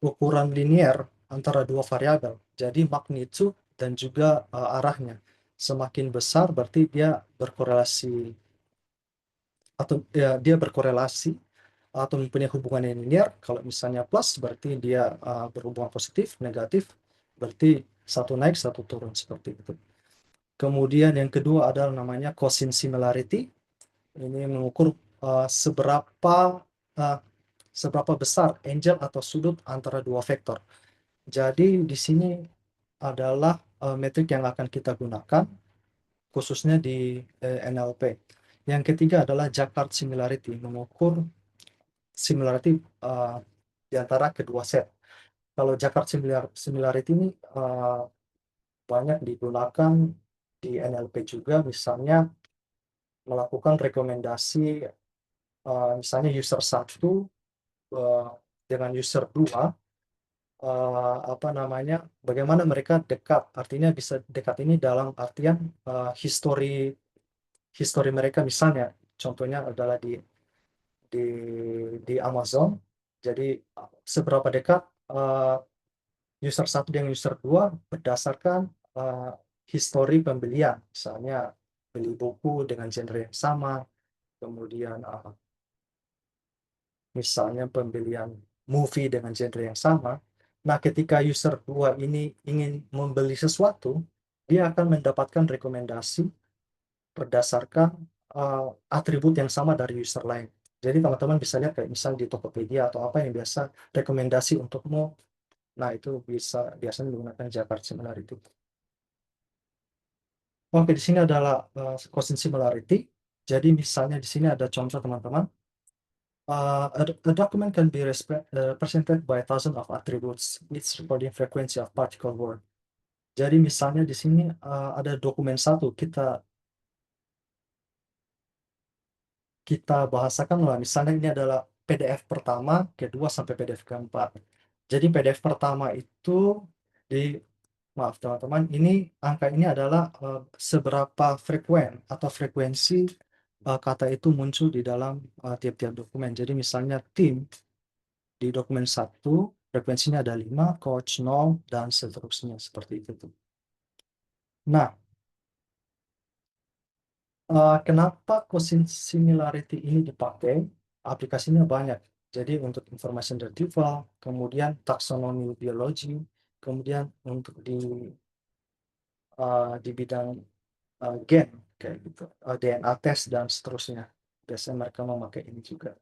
ukuran linear antara dua variabel. Jadi magnitude dan juga arahnya. Semakin besar berarti dia berkorelasi atau mempunyai hubungan yang linear. Kalau misalnya plus berarti dia berhubungan positif, negatif berarti satu naik satu turun seperti itu. Kemudian yang kedua adalah namanya cosine similarity. Ini mengukur seberapa besar angle atau sudut antara dua vektor. Jadi di sini adalah metrik yang akan kita gunakan khususnya di NLP. Yang ketiga adalah Jacquard similarity, mengukur similarity di antara kedua set. Kalau Jacquard similarity ini banyak digunakan di NLP juga, misalnya melakukan rekomendasi misalnya user 1 dengan user 2 bagaimana mereka dekat. Artinya bisa dekat ini dalam artian history mereka, misalnya contohnya adalah di Amazon. Jadi seberapa dekat user 1 dan user 2 berdasarkan histori pembelian, misalnya beli buku dengan genre yang sama, kemudian misalnya pembelian movie dengan genre yang sama. Nah, ketika user 2 ini ingin membeli sesuatu, dia akan mendapatkan rekomendasi berdasarkan atribut yang sama dari user lain. Jadi teman-teman bisa lihat kayak misal di Tokopedia atau apa yang biasa rekomendasi untukmu. Nah, itu biasanya menggunakan Jakarta Similarity. Oke, di sini adalah quotient similarity. Jadi misalnya di sini ada contoh teman-teman. A document can be represented by thousands of attributes, each recording frequency of particle word. Jadi misalnya di sini ada dokumen satu, kita bahasakan lah. Misalnya ini adalah PDF pertama, kedua sampai PDF keempat. Jadi PDF pertama itu maaf teman-teman, ini angka ini adalah seberapa frekuensi kata itu muncul di dalam tiap-tiap dokumen. Jadi misalnya tim di dokumen 1 frekuensinya ada 5, coach 0, dan seterusnya seperti itu tuh. Nah, kenapa quotient similarity ini dipakai? Aplikasinya banyak. Jadi untuk information retrieval, kemudian taksonomi biologi, kemudian untuk di bidang gen kayak gitu, DNA test dan seterusnya. Biasanya mereka memakai ini juga.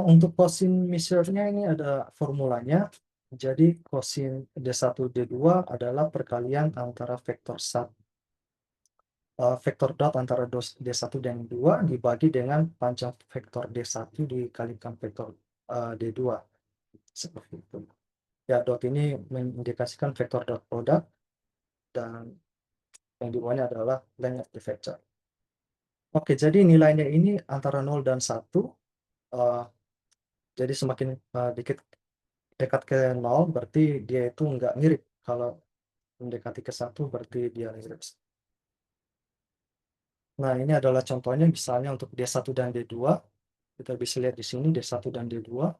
Untuk quotient measure-nya ini ada formulanya. Jadi quotient D1 D2 adalah perkalian antara vektor dot antara D1 dan D2 dibagi dengan panjang vektor D1 dikalikan vektor D2. Seperti itu. Ya, dot ini mengindikasikan vektor dot product dan yang di bawahnya adalah length of the vector. Oke, jadi nilainya ini antara 0 dan 1. Jadi semakin dekat ke 0 berarti dia itu nggak mirip. Kalau mendekati ke 1 berarti dia mirip. Nah, ini adalah contohnya misalnya untuk D1 dan D2. Kita bisa lihat di sini D1 dan D2.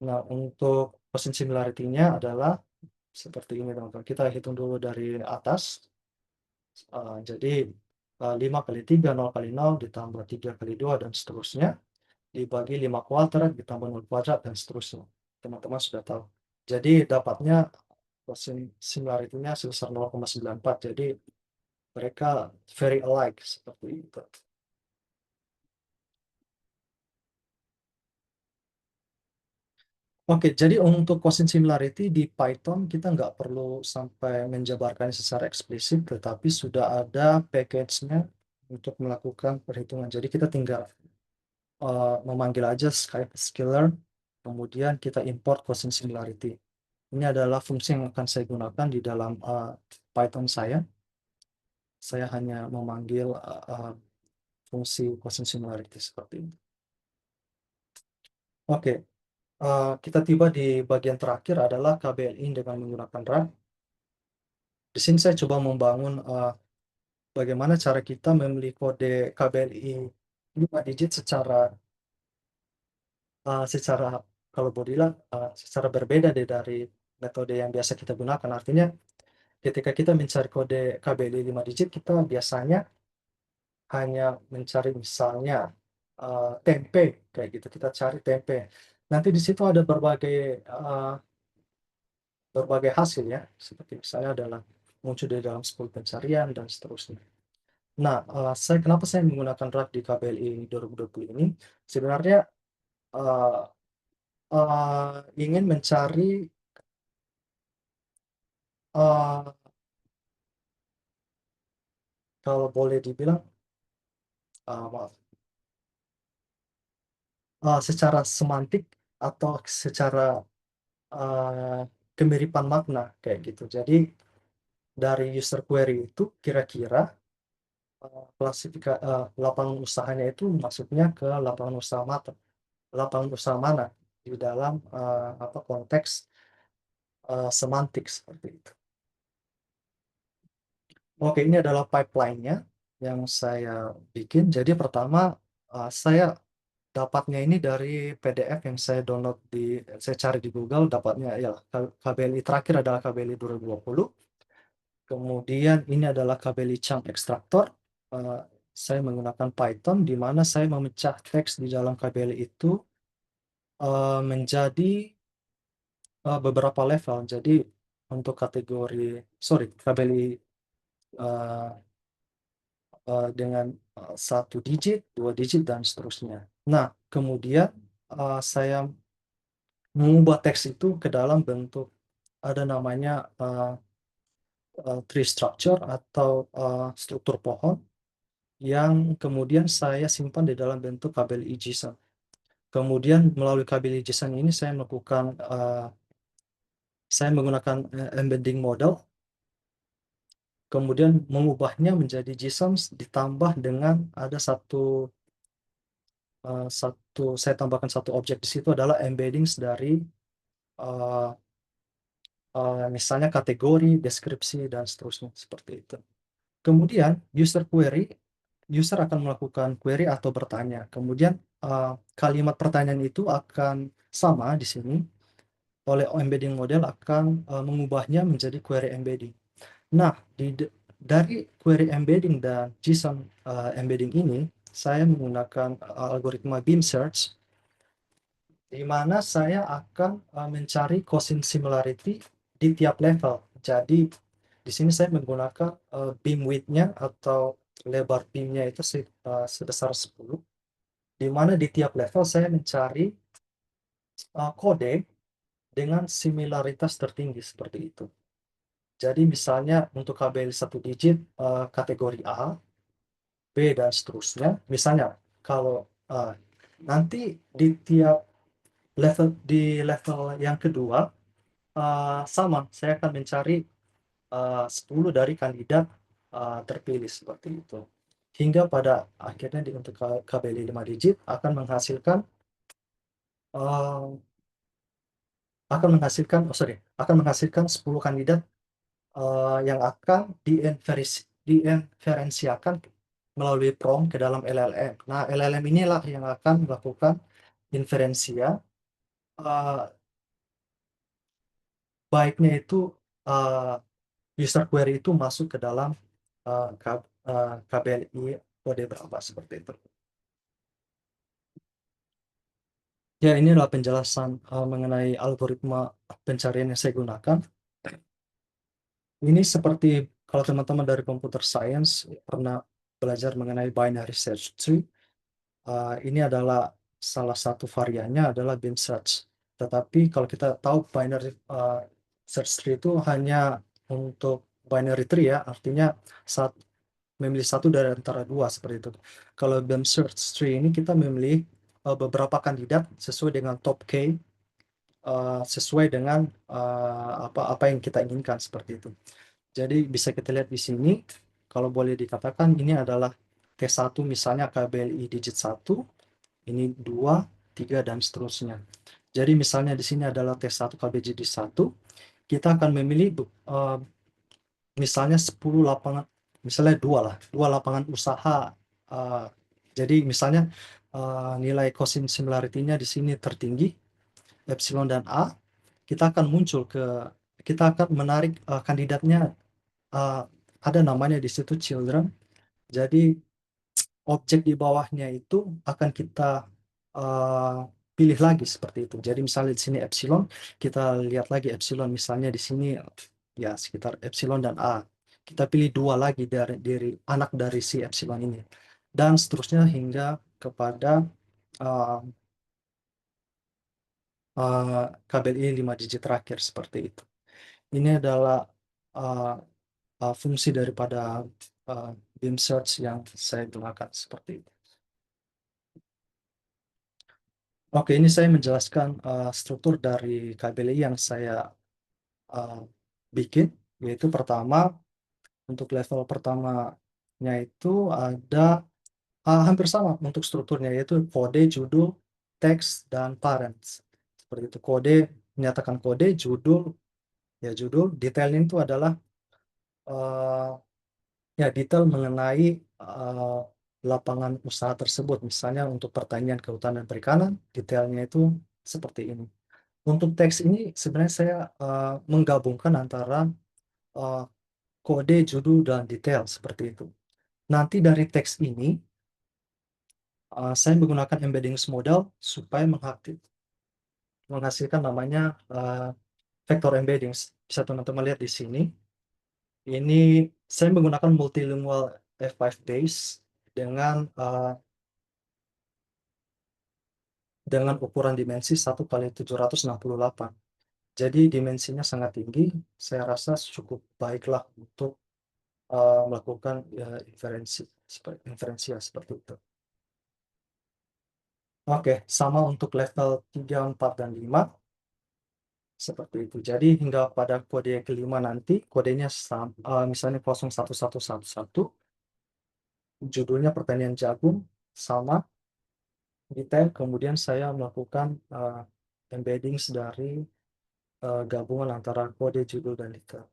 Nah, untuk quotient similarity-nya adalah seperti ini teman-teman. Kita hitung dulu dari atas. Jadi 5 kali 3, 0 kali 0, ditambah 3 kali 2, dan seterusnya. Dibagi 5 kuadrat, ditambah 0 kuadrat, dan seterusnya. Teman-teman sudah tahu. Jadi dapatnya quotient similarity-nya sebesar 0,94. Jadi mereka very alike seperti itu. Oke, jadi untuk quotient similarity di Python kita nggak perlu sampai menjabarkan secara eksplisit, tetapi sudah ada package-nya untuk melakukan perhitungan. Jadi kita tinggal memanggil aja scalar, kemudian kita import quotient similarity. Ini adalah fungsi yang akan saya gunakan di dalam Python saya. Saya hanya memanggil fungsi quotient similarity seperti ini. Oke, kita tiba di bagian terakhir adalah KBLI dengan menggunakan RAG. Di sini saya coba membangun bagaimana cara kita memilih kode KBLI 5 digit secara kalau boleh bilang secara berbeda dari metode yang biasa kita gunakan. Artinya ketika kita mencari kode KBLI 5 digit, kita biasanya hanya mencari misalnya tempe kayak gitu. Kita cari tempe. Nanti di situ ada berbagai hasil ya, seperti misalnya adalah muncul di dalam 10 pencarian dan seterusnya. Nah, kenapa saya menggunakan RAG di KBLI 2020 ini? Sebenarnya ingin mencari kalau boleh dibilang maaf, secara semantik atau secara kemiripan makna kayak gitu. Jadi dari user query itu kira-kira lapangan usahanya itu maksudnya ke lapangan usaha mana di dalam konteks semantik seperti itu. Oke, ini adalah pipeline-nya yang saya bikin. Jadi pertama saya dapatnya ini dari PDF yang saya download saya cari di Google, dapatnya ya KBLI terakhir adalah KBLI 2020. Kemudian ini adalah KBLI chunk extractor. Saya menggunakan Python di mana saya memecah teks di dalam KBLI itu menjadi beberapa level. Jadi untuk KBLI dengan 1 digit, 2 digit, dan seterusnya. Nah, kemudian saya mengubah teks itu ke dalam bentuk ada namanya tree structure atau struktur pohon yang kemudian saya simpan di dalam bentuk KBLI JSON. Kemudian melalui KBLI JSON ini saya menggunakan embedding model, kemudian mengubahnya menjadi JSON ditambah dengan ada saya tambahkan satu objek di situ adalah embeddings dari misalnya kategori, deskripsi, dan seterusnya seperti itu. Kemudian user akan melakukan query atau bertanya. Kemudian kalimat pertanyaan itu akan sama di sini. Oleh embedding model akan mengubahnya menjadi query embedding. Nah, dari query embedding dan JSON embedding ini, saya menggunakan algoritma beam search, di mana saya akan mencari quotient similarity di tiap level. Jadi di sini saya menggunakan beam width-nya atau lebar beam-nya itu sebesar 10, di mana di tiap level saya mencari kode dengan similaritas tertinggi seperti itu. Jadi misalnya untuk KBLI 1 digit kategori A, B, dan seterusnya. Misalnya kalau nanti di level yang kedua sama, saya akan mencari 10 dari kandidat terpilih seperti itu. Hingga pada akhirnya untuk KBLI 5 digit akan menghasilkan 10 kandidat yang akan diinferensiakan melalui prompt ke dalam LLM. Nah, LLM inilah yang akan melakukan inferensia, baiknya itu user query itu masuk ke dalam KBLI kode berapa seperti itu. Ya, ini adalah penjelasan mengenai algoritma pencarian yang saya gunakan. Ini seperti kalau teman-teman dari computer science pernah belajar mengenai binary search tree, ini adalah salah satu variannya adalah beam search. Tetapi kalau kita tahu binary search tree itu hanya untuk binary tree ya, artinya memilih satu dari antara dua seperti itu. Kalau beam search tree ini kita memilih beberapa kandidat sesuai dengan top K, sesuai dengan apa yang kita inginkan seperti itu. Jadi bisa kita lihat di sini, kalau boleh dikatakan ini adalah T1 misalnya KBLI digit 1, ini 2, 3, dan seterusnya. Jadi misalnya di sini adalah T1 KBLI digit 1, kita akan memilih misalnya 10 lapangan, misalnya 2 lapangan usaha. Jadi misalnya nilai quotient similarity-nya di sini tertinggi, epsilon dan A, kita akan menarik kandidatnya, ada namanya di situ children. Jadi objek di bawahnya itu akan kita pilih lagi seperti itu. Jadi misalnya di sini epsilon, kita lihat lagi epsilon, misalnya di sini ya sekitar epsilon dan A. Kita pilih 2 lagi dari anak dari si epsilon ini, dan seterusnya hingga kepada KBLI 5 digit terakhir seperti itu. Ini adalah fungsi daripada beam search yang saya gunakan seperti itu. Oke, ini saya menjelaskan struktur dari KBLI yang saya bikin, yaitu pertama, untuk level pertamanya itu ada hampir sama untuk strukturnya, yaitu kode, judul, teks, dan parents. Seperti itu, kode menyatakan kode, judul, detailnya itu adalah ya detail mengenai lapangan usaha tersebut. Misalnya untuk pertanian, kehutanan, dan perikanan, detailnya itu seperti ini. Untuk teks ini sebenarnya saya menggabungkan antara kode, judul, dan detail seperti itu. Nanti dari teks ini saya menggunakan embeddings model supaya menghasilkan namanya vector embeddings. Bisa teman-teman lihat di sini. Ini saya menggunakan multilingual F5 base dengan ukuran dimensi 1 kali 768. Jadi dimensinya sangat tinggi. Saya rasa cukup baiklah untuk melakukan inferensial seperti itu. Oke, sama untuk level 3, 4, dan 5. Seperti itu. Jadi hingga pada kode kelima nanti, kodenya misalnya 01111, judulnya pertanian jagung, sama detail. Kemudian saya melakukan embeddings dari gabungan antara kode, judul, dan detail.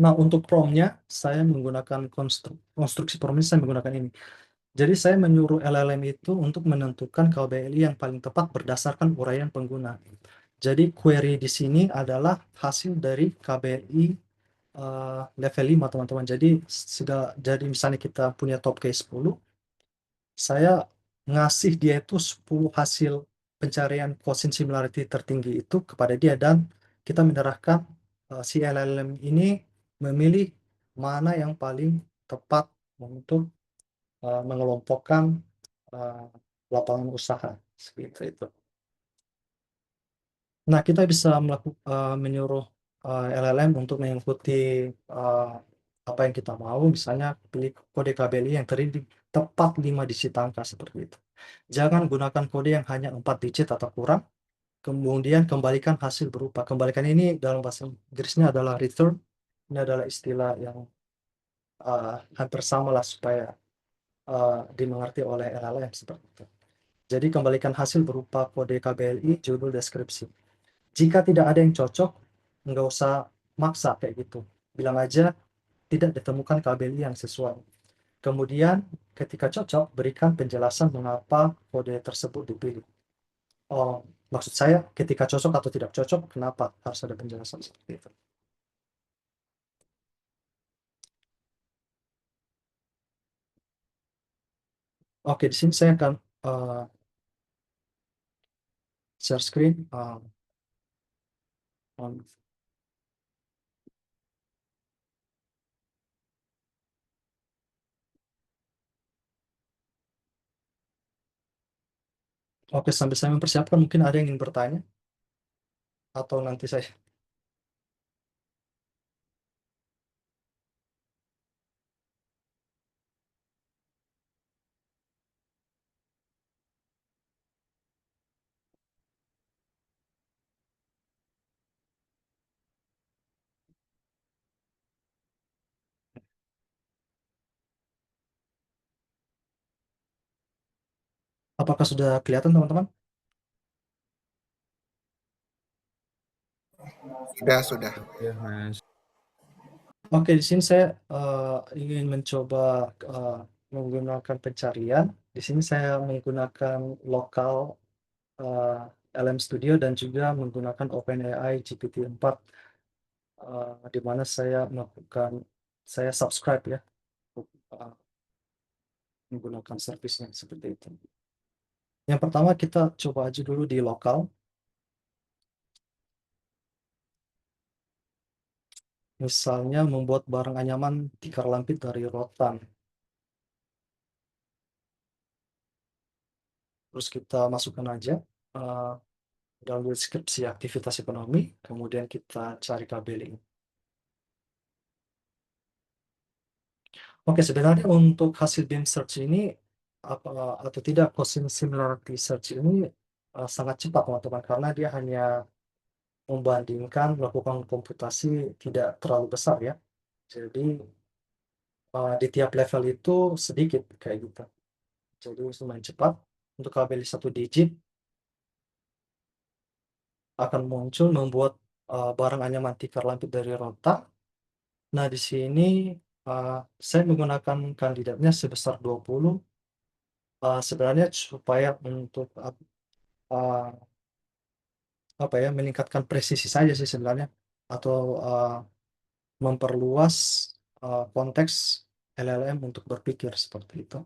Nah, untuk prompt-nya saya menggunakan konstruksi prompt-nya saya menggunakan ini. Jadi saya menyuruh LLM itu untuk menentukan KBLI yang paling tepat berdasarkan uraian pengguna. Jadi query di sini adalah hasil dari KBLI level 5, teman-teman. Jadi misalnya kita punya top case 10, saya ngasih dia itu 10 hasil pencarian quotient similarity tertinggi itu kepada dia, dan kita menyerahkan si LLM ini memilih mana yang paling tepat untuk mengelompokkan lapangan usaha seperti itu. Nah, kita bisa menyuruh LLM untuk mengikuti apa yang kita mau, misalnya pilih kode KBLI yang terdiri tepat 5 digit angka seperti itu. Jangan gunakan kode yang hanya 4 digit atau kurang. Kemudian kembalikan hasil berupa. Kembalikan ini dalam bahasa Inggrisnya adalah return. Ini adalah istilah yang hampir sama lah supaya dimengerti oleh LLM seperti itu. Jadi kembalikan hasil berupa kode KBLI, judul, deskripsi. Jika tidak ada yang cocok, nggak usah maksa kayak gitu. Bilang aja tidak ditemukan KBLI yang sesuai. Kemudian ketika cocok, berikan penjelasan mengapa kode tersebut dipilih. Oh, maksud saya ketika cocok atau tidak cocok, kenapa harus ada penjelasan seperti itu. Oke, di sini saya akan share screen. Oke, sambil saya mempersiapkan, mungkin ada yang ingin bertanya? Atau nanti saya... Apakah sudah kelihatan, teman-teman? Sudah. Ya, Mas. Oke, di sini saya ingin mencoba menggunakan pencarian. Di sini saya menggunakan lokal LM Studio dan juga menggunakan OpenAI GPT-4, di mana saya subscribe ya, menggunakan servisnya seperti itu. Yang pertama kita coba aja dulu di lokal. Misalnya membuat barang anyaman tikar lampit dari rotan. Terus kita masukkan aja dalam deskripsi aktivitas ekonomi, kemudian kita cari KBLI. Oke, sebenarnya untuk hasil BIM search ini atau tidak quotient similarity search ini sangat cepat, teman-teman, karena dia hanya membandingkan melakukan komputasi tidak terlalu besar ya. Jadi di tiap level itu sedikit kayak gitu. Jadi lumayan cepat. Untuk KBLI 1 digit akan muncul membuat barang anyaman tikar lampit dari rotan. Nah, di sini saya menggunakan kandidatnya sebesar 20 sebenarnya supaya untuk uh, apa ya, meningkatkan presisi saja sih sebenarnya, atau memperluas konteks LLM untuk berpikir seperti itu.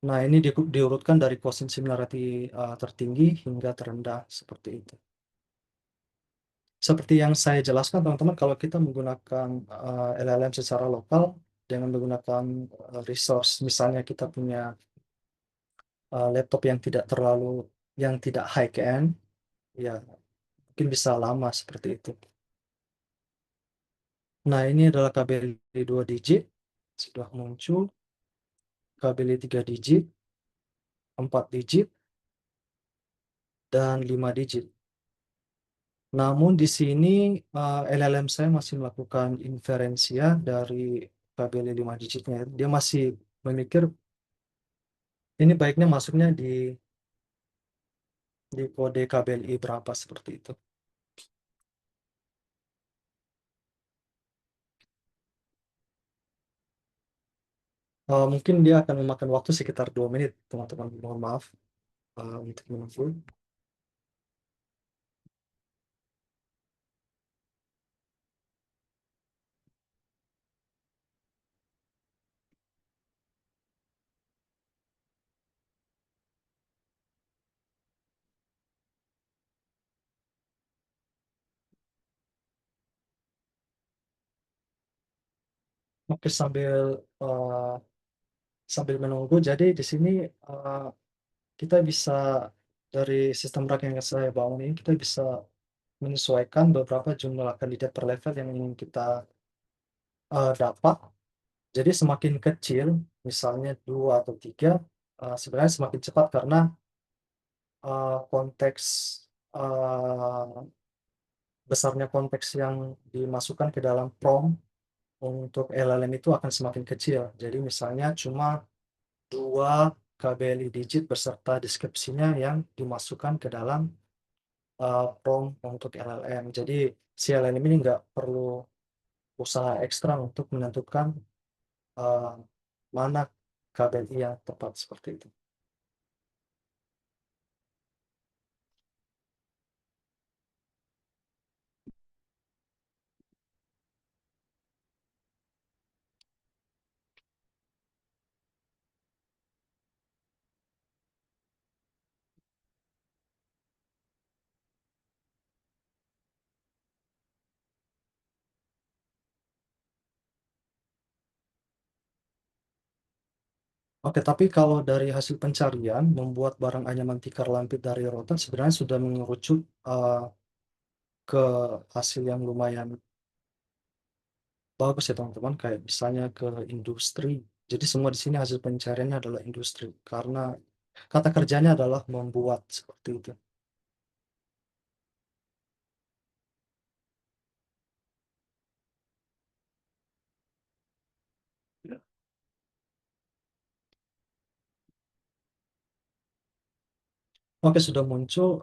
Nah, ini diurutkan dari quotient similarity tertinggi hingga terendah seperti itu. Seperti yang saya jelaskan teman-teman, kalau kita menggunakan LLM secara lokal dengan menggunakan resource, misalnya kita punya laptop yang tidak high end, ya mungkin bisa lama seperti itu. Nah, ini adalah KBLI 2 digit, sudah muncul. KBLI 3 digit, 4 digit, dan 5 digit. Namun di sini LLM saya masih melakukan inferensia dari KBLI 5 digitnya. Dia masih memikir ini baiknya masuknya di kode KBLI berapa seperti itu. Mungkin dia akan memakan waktu sekitar 2 menit, teman-teman. Mohon maaf untuk menunggu. Oke, sambil menunggu, jadi di sini kita bisa dari sistem RAG yang saya bangun ini, kita bisa menyesuaikan beberapa jumlah kandidat per level yang ingin kita dapat. Jadi semakin kecil, misalnya 2 atau 3, sebenarnya semakin cepat karena konteks besarnya konteks yang dimasukkan ke dalam prompt untuk LLM itu akan semakin kecil. Jadi misalnya cuma 2 KBLI digit beserta deskripsinya yang dimasukkan ke dalam prompt untuk LLM. Jadi si LLM ini nggak perlu usaha ekstra untuk menentukan mana KBLI yang tepat seperti itu. Oke, tapi kalau dari hasil pencarian membuat barang anyaman tikar lampir dari rotan sebenarnya sudah mengerucut ke hasil yang lumayan bagus ya teman-teman, kayak misalnya ke industri. Jadi semua di sini hasil pencariannya adalah industri karena kata kerjanya adalah membuat seperti itu. Oke, sudah muncul.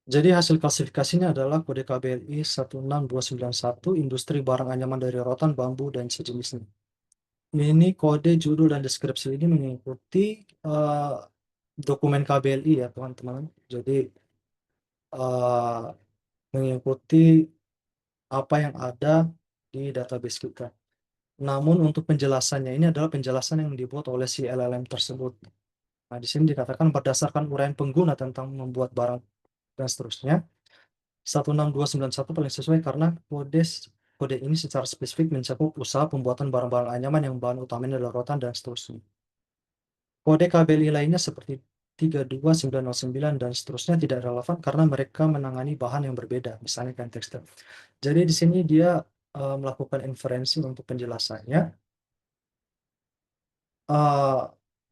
Jadi hasil klasifikasinya adalah kode KBLI 16291, industri barang anyaman dari rotan, bambu, dan sejenisnya. Ini kode, judul, dan deskripsi ini mengikuti dokumen KBLI ya teman-teman. Jadi mengikuti apa yang ada di database kita. Namun untuk penjelasannya ini adalah penjelasan yang dibuat oleh si LLM tersebut. Nah, di sini dikatakan berdasarkan uraian pengguna tentang membuat barang dan seterusnya. 16291 paling sesuai karena kode ini secara spesifik mencakup usaha pembuatan barang-barang anyaman yang bahan utamanya adalah rotan dan seterusnya. Kode KBLI lainnya seperti 32909 dan seterusnya tidak relevan karena mereka menangani bahan yang berbeda, misalnya kain tekstil. Jadi di sini dia melakukan inferensi untuk penjelasannya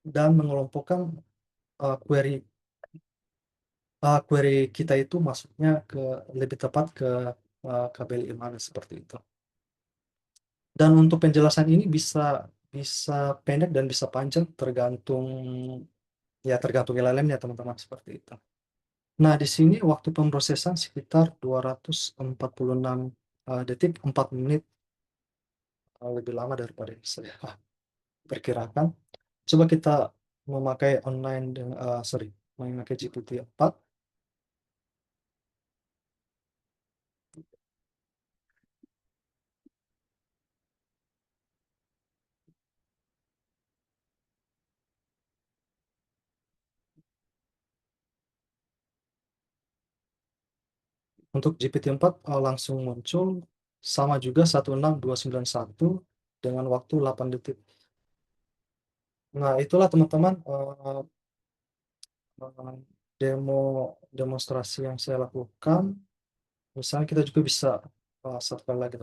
dan mengelompokkan query kita itu masuknya lebih tepat ke KBLI mana seperti itu. Dan untuk penjelasan ini bisa pendek dan bisa panjang tergantung LLM-nya teman-teman seperti itu. Nah, di sini waktu pemrosesan sekitar 246 detik, 4 menit lebih lama daripada yang saya perkirakan. Coba kita memakai online memakai GPT-4. Untuk GPT-4 langsung muncul sama juga 16291 dengan waktu 8 detik. Nah, itulah teman-teman demonstrasi yang saya lakukan. Misalnya kita juga bisa satu kali lagi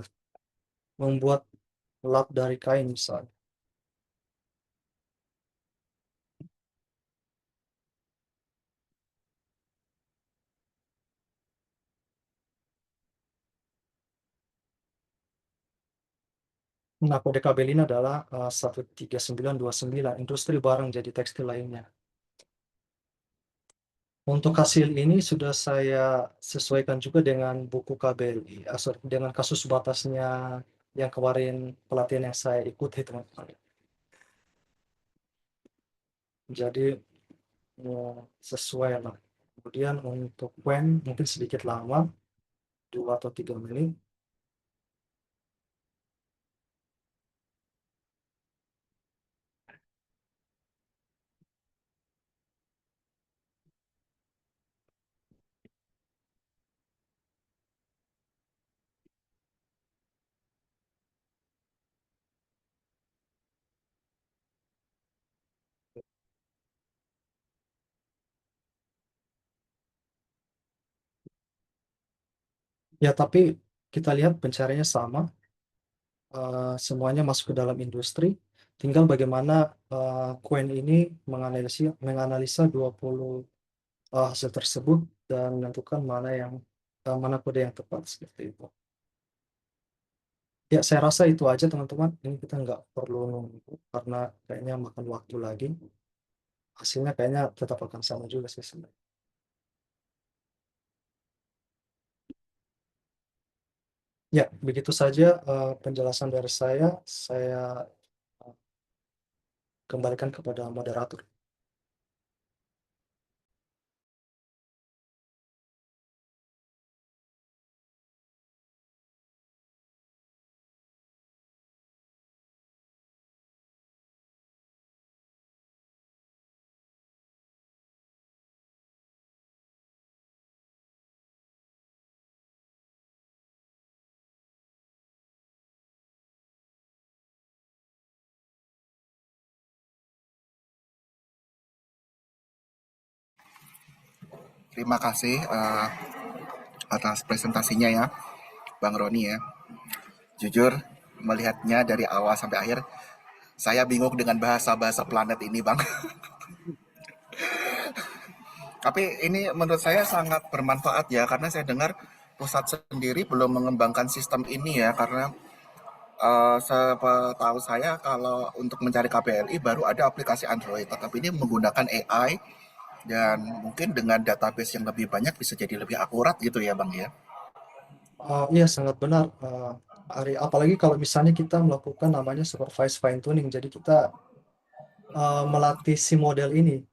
membuat lap dari kain misalnya. Nah, kode kabel ini adalah 13929, industri barang jadi tekstil lainnya. Untuk hasil ini sudah saya sesuaikan juga dengan buku KBLI, dengan kasus batasnya yang kemarin pelatihan yang saya ikuti, teman-teman. Jadi sesuai lah. Kemudian untuk when mungkin sedikit lama, 2 atau 3 menit. Ya, tapi kita lihat pencariannya sama, semuanya masuk ke dalam industri. Tinggal bagaimana Quen ini menganalisa 20 hasil tersebut dan menentukan mana kode yang tepat seperti itu. Ya, saya rasa itu aja teman-teman. Ini kita nggak perlu nunggu karena kayaknya makan waktu lagi. Hasilnya kayaknya tetap akan sama juga sih sebenarnya. Ya, begitu saja penjelasan dari saya. Saya kembalikan kepada moderator. Terima kasih atas presentasinya ya, Bang Roni ya. Jujur, melihatnya dari awal sampai akhir, saya bingung dengan bahasa-bahasa planet ini, Bang. Tapi ini menurut saya sangat bermanfaat ya, karena saya dengar pusat sendiri belum mengembangkan sistem ini ya, karena setahu saya kalau untuk mencari KBLI baru ada aplikasi Android, tetapi ini menggunakan AI dan mungkin dengan database yang lebih banyak bisa jadi lebih akurat gitu ya, Bang ya. Iya, sangat benar, Ari. Apalagi kalau misalnya kita melakukan namanya supervised fine tuning. Jadi kita melatih si model ini.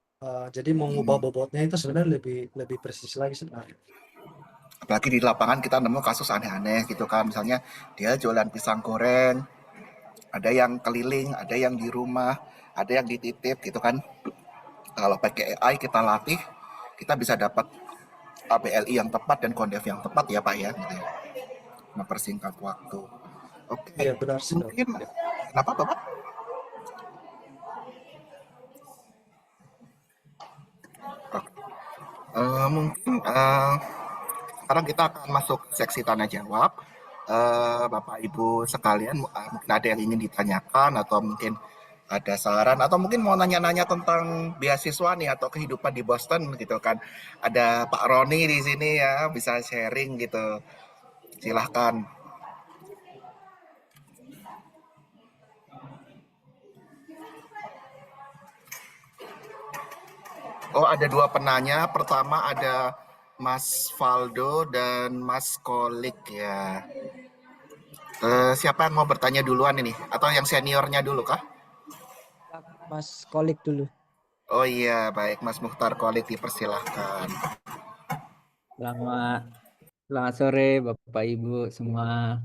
Jadi mengubah bobotnya itu sebenarnya lebih presisi lagi sebenarnya. Apalagi di lapangan kita nemu kasus aneh-aneh gitu kan, misalnya dia jualan pisang goreng, ada yang keliling, ada yang di rumah, ada yang dititip gitu kan. Kalau pakai AI kita latih, kita bisa dapat ABLI yang tepat dan kondef yang tepat ya Pak ya, gitu ya. Mempersingkat waktu. Oke, Iya, benar sih. mungkin Ya. kenapa Bapak? Mungkin sekarang kita akan masuk seksi tanya jawab. Bapak Ibu sekalian, mungkin ada yang ingin ditanyakan atau mungkin ada saran atau mungkin mau nanya-nanya tentang beasiswa nih atau kehidupan di Boston gitu kan. Ada Pak Roni di sini ya, bisa sharing gitu. Silahkan. Oh, ada dua penanya. Pertama ada Mas Valdo dan Mas Kolik ya. Siapa yang mau bertanya duluan ini? Atau yang seniornya dulu kah? Mas Kolik dulu. Oh iya, baik Mas Mukhtar Kolik dipersilahkan. Selamat, selamat sore Bapak Ibu semua.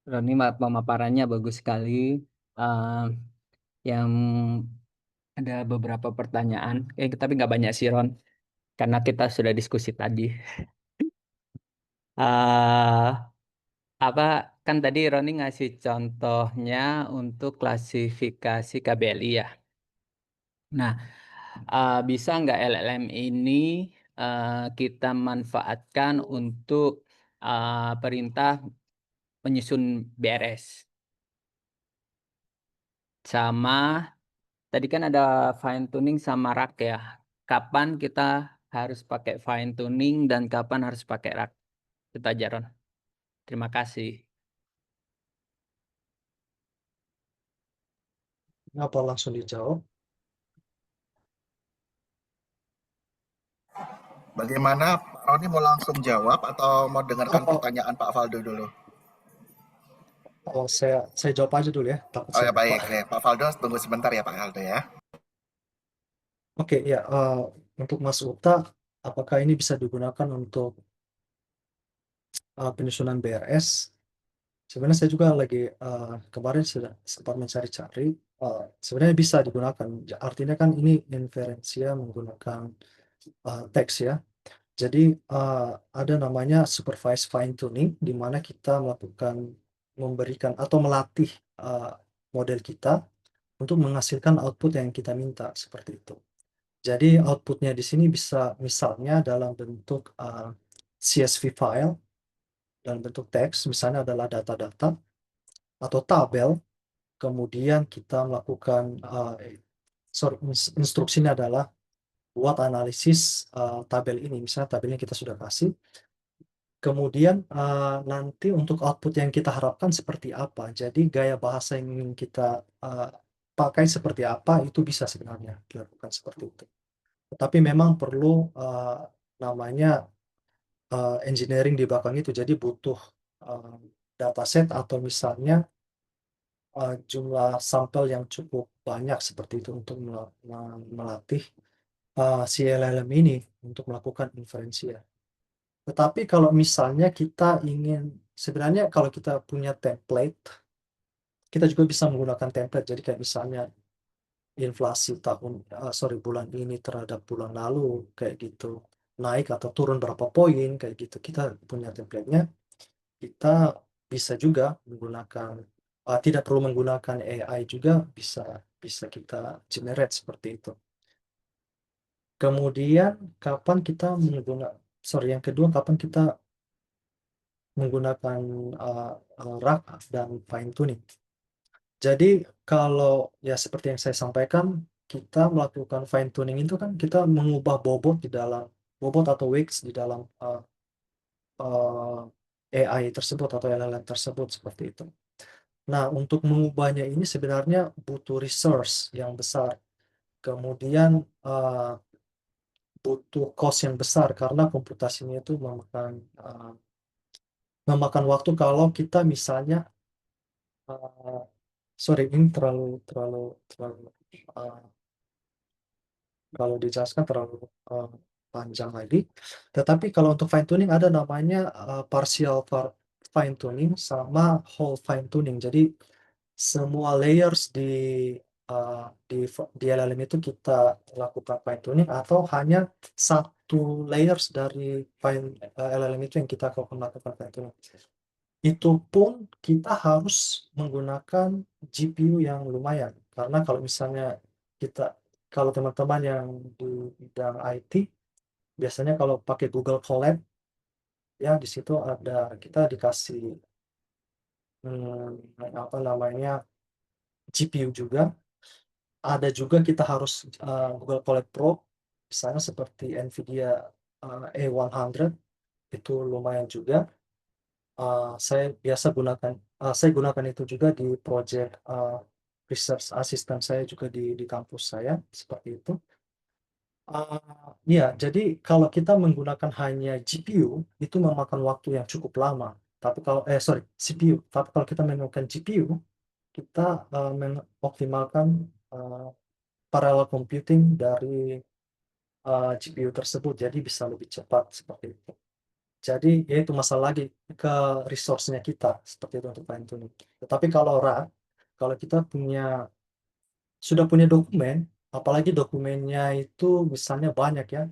Roni pemaparannya bagus sekali. Eh, yang ada beberapa pertanyaan, tapi nggak banyak sih Ron, karena kita sudah diskusi tadi. eh apa kan tadi Roni ngasih contohnya untuk klasifikasi KBLI ya. Nah, bisa nggak LLM ini kita manfaatkan untuk perintah menyusun BRS? Sama tadi kan ada fine tuning sama rak ya. Kapan kita harus pakai fine tuning dan kapan harus pakai rak? Itu aja Ron. Terima kasih. Apa langsung dijawab? Bagaimana, Pak Roni mau langsung jawab atau mau dengarkan Oh, pertanyaan Pak Faldo dulu? oh, saya jawab aja dulu ya, takut Oh saya ya lupa. baik, Pak Faldo tunggu sebentar ya Pak Faldo ya. Oke, ya, untuk Mas Uta, apakah ini bisa digunakan untuk penyusunan BRS? Sebenarnya saya juga lagi kemarin sudah sempat mencari-cari. Sebenarnya bisa digunakan. Artinya kan ini inferensia menggunakan teks ya. Jadi ada namanya supervised fine tuning, di mana kita memberikan atau melatih model kita untuk menghasilkan output yang kita minta seperti itu. Jadi outputnya di sini bisa misalnya dalam bentuk CSV file, dalam bentuk teks, misalnya adalah data-data atau tabel. Kemudian kita melakukan instruksinya adalah buat analisis tabel ini. Misalnya tabelnya kita sudah kasih. Kemudian nanti untuk output yang kita harapkan seperti apa. Jadi gaya bahasa yang ingin kita pakai seperti apa, itu bisa sebenarnya dilakukan seperti itu. Tetapi memang perlu namanya engineering di belakang itu. Jadi butuh dataset atau misalnya jumlah sampel yang cukup banyak seperti itu untuk melatih si LLM ini untuk melakukan inferensi ya. Tetapi kalau misalnya kita ingin, sebenarnya kalau kita punya template, kita juga bisa menggunakan template. Jadi kayak misalnya inflasi bulan ini terhadap bulan lalu kayak gitu, naik atau turun berapa poin kayak gitu. Kita punya template-nya. Kita bisa juga menggunakan, tidak perlu menggunakan AI juga, bisa bisa kita generate seperti itu. Kemudian kapan kita yang kedua, kapan kita menggunakan RAG dan fine tuning. Jadi kalau ya seperti yang saya sampaikan, kita melakukan fine tuning itu kan kita mengubah bobot atau weights di dalam AI tersebut atau LLM tersebut seperti itu. Nah, untuk mengubahnya ini sebenarnya butuh resource yang besar. Kemudian butuh cost yang besar karena komputasinya itu memakan waktu kalau kita misalnya sorry, ini kalau dijelaskan terlalu panjang lagi. Tetapi kalau untuk fine tuning ada namanya partial fine tuning sama whole fine tuning. Jadi semua layers di LLM itu kita lakukan fine tuning, atau hanya satu layers dari LLM itu yang kita lakukan fine tuning. Itu pun kita harus menggunakan GPU yang lumayan, karena kalau misalnya kalau teman-teman yang di bidang IT, biasanya kalau pakai Google Colab, ya di situ kita dikasih apa namanya GPU juga. Ada juga kita harus Google Colab Pro, misalnya seperti NVIDIA A100, itu lumayan juga. Saya gunakan itu juga di project research assistant saya juga di kampus saya seperti itu. Ya, jadi kalau kita menggunakan hanya GPU itu memakan waktu yang cukup lama. Tapi kalau CPU. Tapi kalau kita menggunakan GPU, kita mengoptimalkan parallel computing dari GPU tersebut, jadi bisa lebih cepat seperti itu. Jadi ya itu masalah lagi ke resource-nya kita seperti itu untuk fine tuning. Tetapi kalau RAG, kalau kita sudah punya dokumen, apalagi dokumennya itu misalnya banyak ya.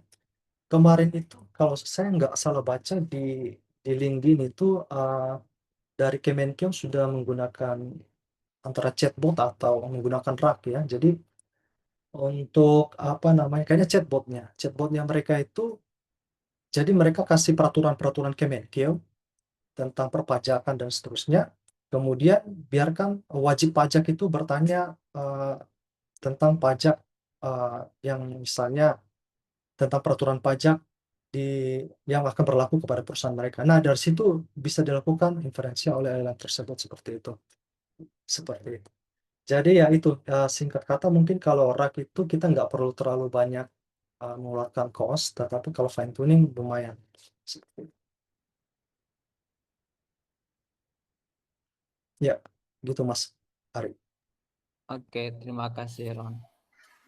Kemarin itu kalau saya nggak salah baca di LinkedIn itu dari Kemenkeu sudah menggunakan antara chatbot atau menggunakan RAG ya. Jadi untuk apa namanya, kayaknya chatbotnya mereka itu, jadi mereka kasih peraturan-peraturan Kemenkeu tentang perpajakan dan seterusnya. Kemudian biarkan wajib pajak itu bertanya tentang pajak yang misalnya tentang peraturan pajak yang akan berlaku kepada perusahaan mereka. Nah, dari situ bisa dilakukan inferensi oleh LLM tersebut seperti itu. Seperti itu. Jadi ya itu, singkat kata mungkin kalau RAG itu kita nggak perlu terlalu banyak mengeluarkan cost, tetapi kalau fine tuning lumayan. Seperti itu. Ya, gitu Mas Ari. Oke, terima kasih Ron.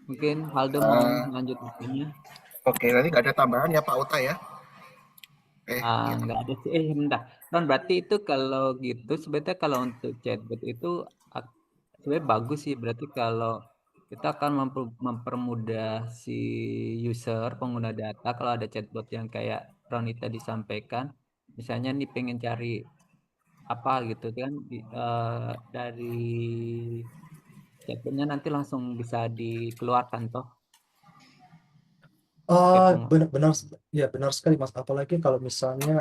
Mungkin Valdo mau Eh, lanjut bertanya? Oke, tadi nggak ada tambahan ya Pak Uta ya? Iya. Nggak ada sih. Bentar. Ron, berarti itu kalau gitu sebenarnya kalau untuk chatbot itu ak- sebenarnya bagus sih. Berarti kalau kita akan mempermudah si user, pengguna data, kalau ada chatbot yang kayak Roni tadi sampaikan, misalnya nih pengen cari apa gitu kan dari chatbotnya nanti langsung bisa dikeluarkan toh. Oke, Benar-benar ya, benar sekali Mas. Apalagi kalau misalnya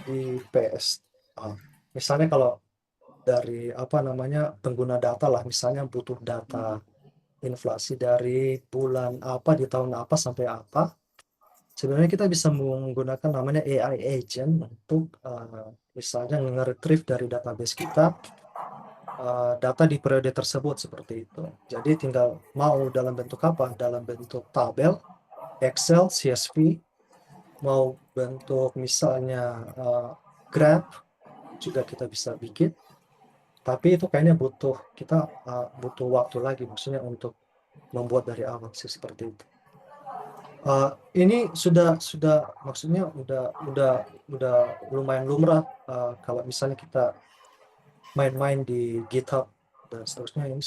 di PS, misalnya kalau dari apa namanya pengguna data lah, misalnya butuh data inflasi dari bulan apa di tahun apa sampai apa, sebenarnya kita bisa menggunakan namanya AI agent untuk misalnya nge-retrieve dari database kita data di periode tersebut seperti itu. Jadi tinggal mau dalam bentuk apa? Dalam bentuk tabel, Excel, CSV, mau bentuk misalnya graph juga kita bisa bikin. Tapi itu kayaknya kita butuh waktu lagi maksudnya untuk membuat dari awal sih seperti itu. Ini sudah maksudnya udah lumayan lumrah kalau misalnya kita main-main di GitHub dan seterusnya, ini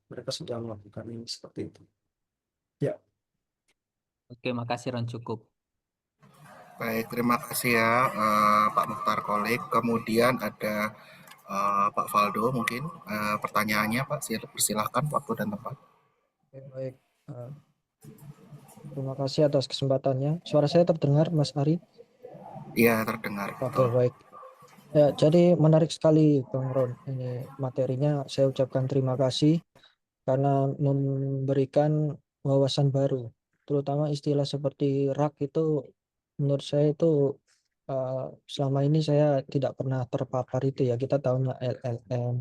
mereka sudah melakukan ini seperti itu. Ya, oke, makasih Ron, cukup. Baik, terima kasih ya Pak Mukhtar Kolik. Kemudian ada Pak Valdo mungkin pertanyaannya Pak, persilahkan waktu dan tempat. Oke, baik. Terima kasih atas kesempatannya. Suara saya terdengar, Mas Ari? Iya, terdengar. Oke, Betul. baik. Ya, jadi menarik sekali, Bang Ron. Ini materinya saya ucapkan terima kasih karena memberikan wawasan baru. Terutama istilah seperti RAG itu, menurut saya itu selama ini saya tidak pernah terpapar itu ya. Kita tahunya LLM,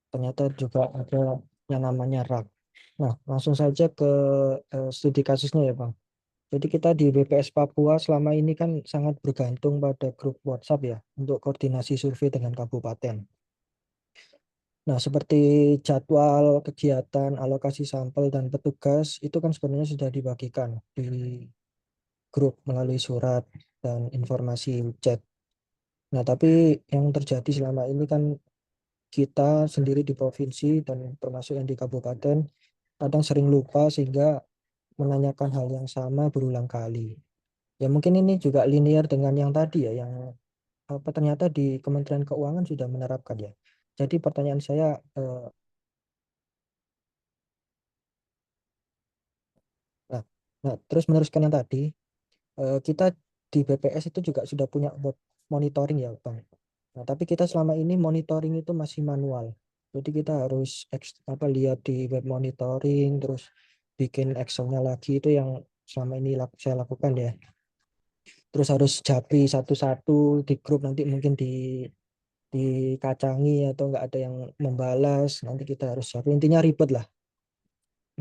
ternyata juga ada yang namanya RAG. Nah, langsung saja ke studi kasusnya ya, Bang. Jadi kita di BPS Papua selama ini kan sangat bergantung pada grup WhatsApp ya untuk koordinasi survei dengan kabupaten. Nah, seperti jadwal kegiatan, alokasi sampel dan petugas itu kan sebenarnya sudah dibagikan di grup melalui surat dan informasi chat. Nah, tapi yang terjadi selama ini kan kita sendiri di provinsi dan termasuk yang di kabupaten kadang sering lupa sehingga menanyakan hal yang sama berulang kali. Ya mungkin ini juga linear dengan yang tadi ya, yang apa ternyata di Kementerian Keuangan sudah menerapkan ya. Jadi pertanyaan saya, nah, terus meneruskan yang tadi, kita di BPS itu juga sudah punya bot monitoring ya, Bang. Nah, tapi kita selama ini monitoring itu masih manual. Jadi kita harus lihat di web monitoring, terus bikin Excel-nya lagi itu yang selama ini saya lakukan ya. Terus harus japri satu-satu di grup, nanti mungkin dikacangi atau nggak ada yang membalas, nanti kita harus japri, intinya ribet lah.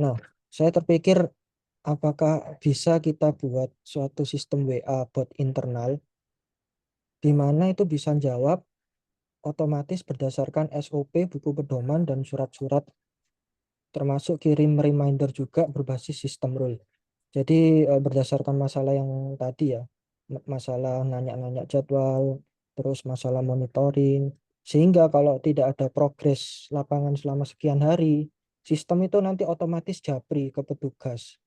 Nah, saya terpikir apakah bisa kita buat suatu sistem WA bot internal di mana itu bisa jawab otomatis berdasarkan SOP, buku pedoman, dan surat-surat, termasuk kirim reminder juga berbasis sistem rule. Jadi berdasarkan masalah yang tadi ya, masalah nanya-nanya jadwal, terus masalah monitoring, sehingga kalau tidak ada progres lapangan selama sekian hari, sistem itu nanti otomatis japri ke petugas.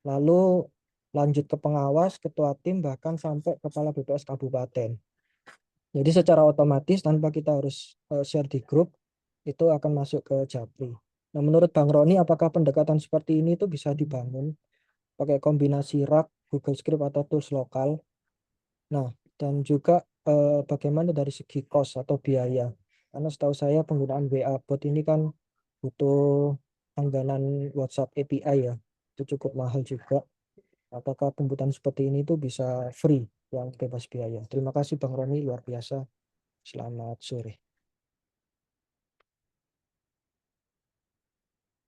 Lalu lanjut ke pengawas, ketua tim, bahkan sampai kepala BPS kabupaten. Jadi secara otomatis tanpa kita harus share di grup, itu akan masuk ke japri. Nah, menurut Bang Roni, apakah pendekatan seperti ini itu bisa dibangun pakai kombinasi RAG, Google Script, atau tools lokal? Nah, dan juga bagaimana dari segi cost atau biaya? Karena setahu saya penggunaan WA bot ini kan butuh langganan WhatsApp API ya, itu cukup mahal juga. Apakah pembuatan seperti ini tuh bisa free, yang bebas biaya? Terima kasih Bang Roni, luar biasa. Selamat sore.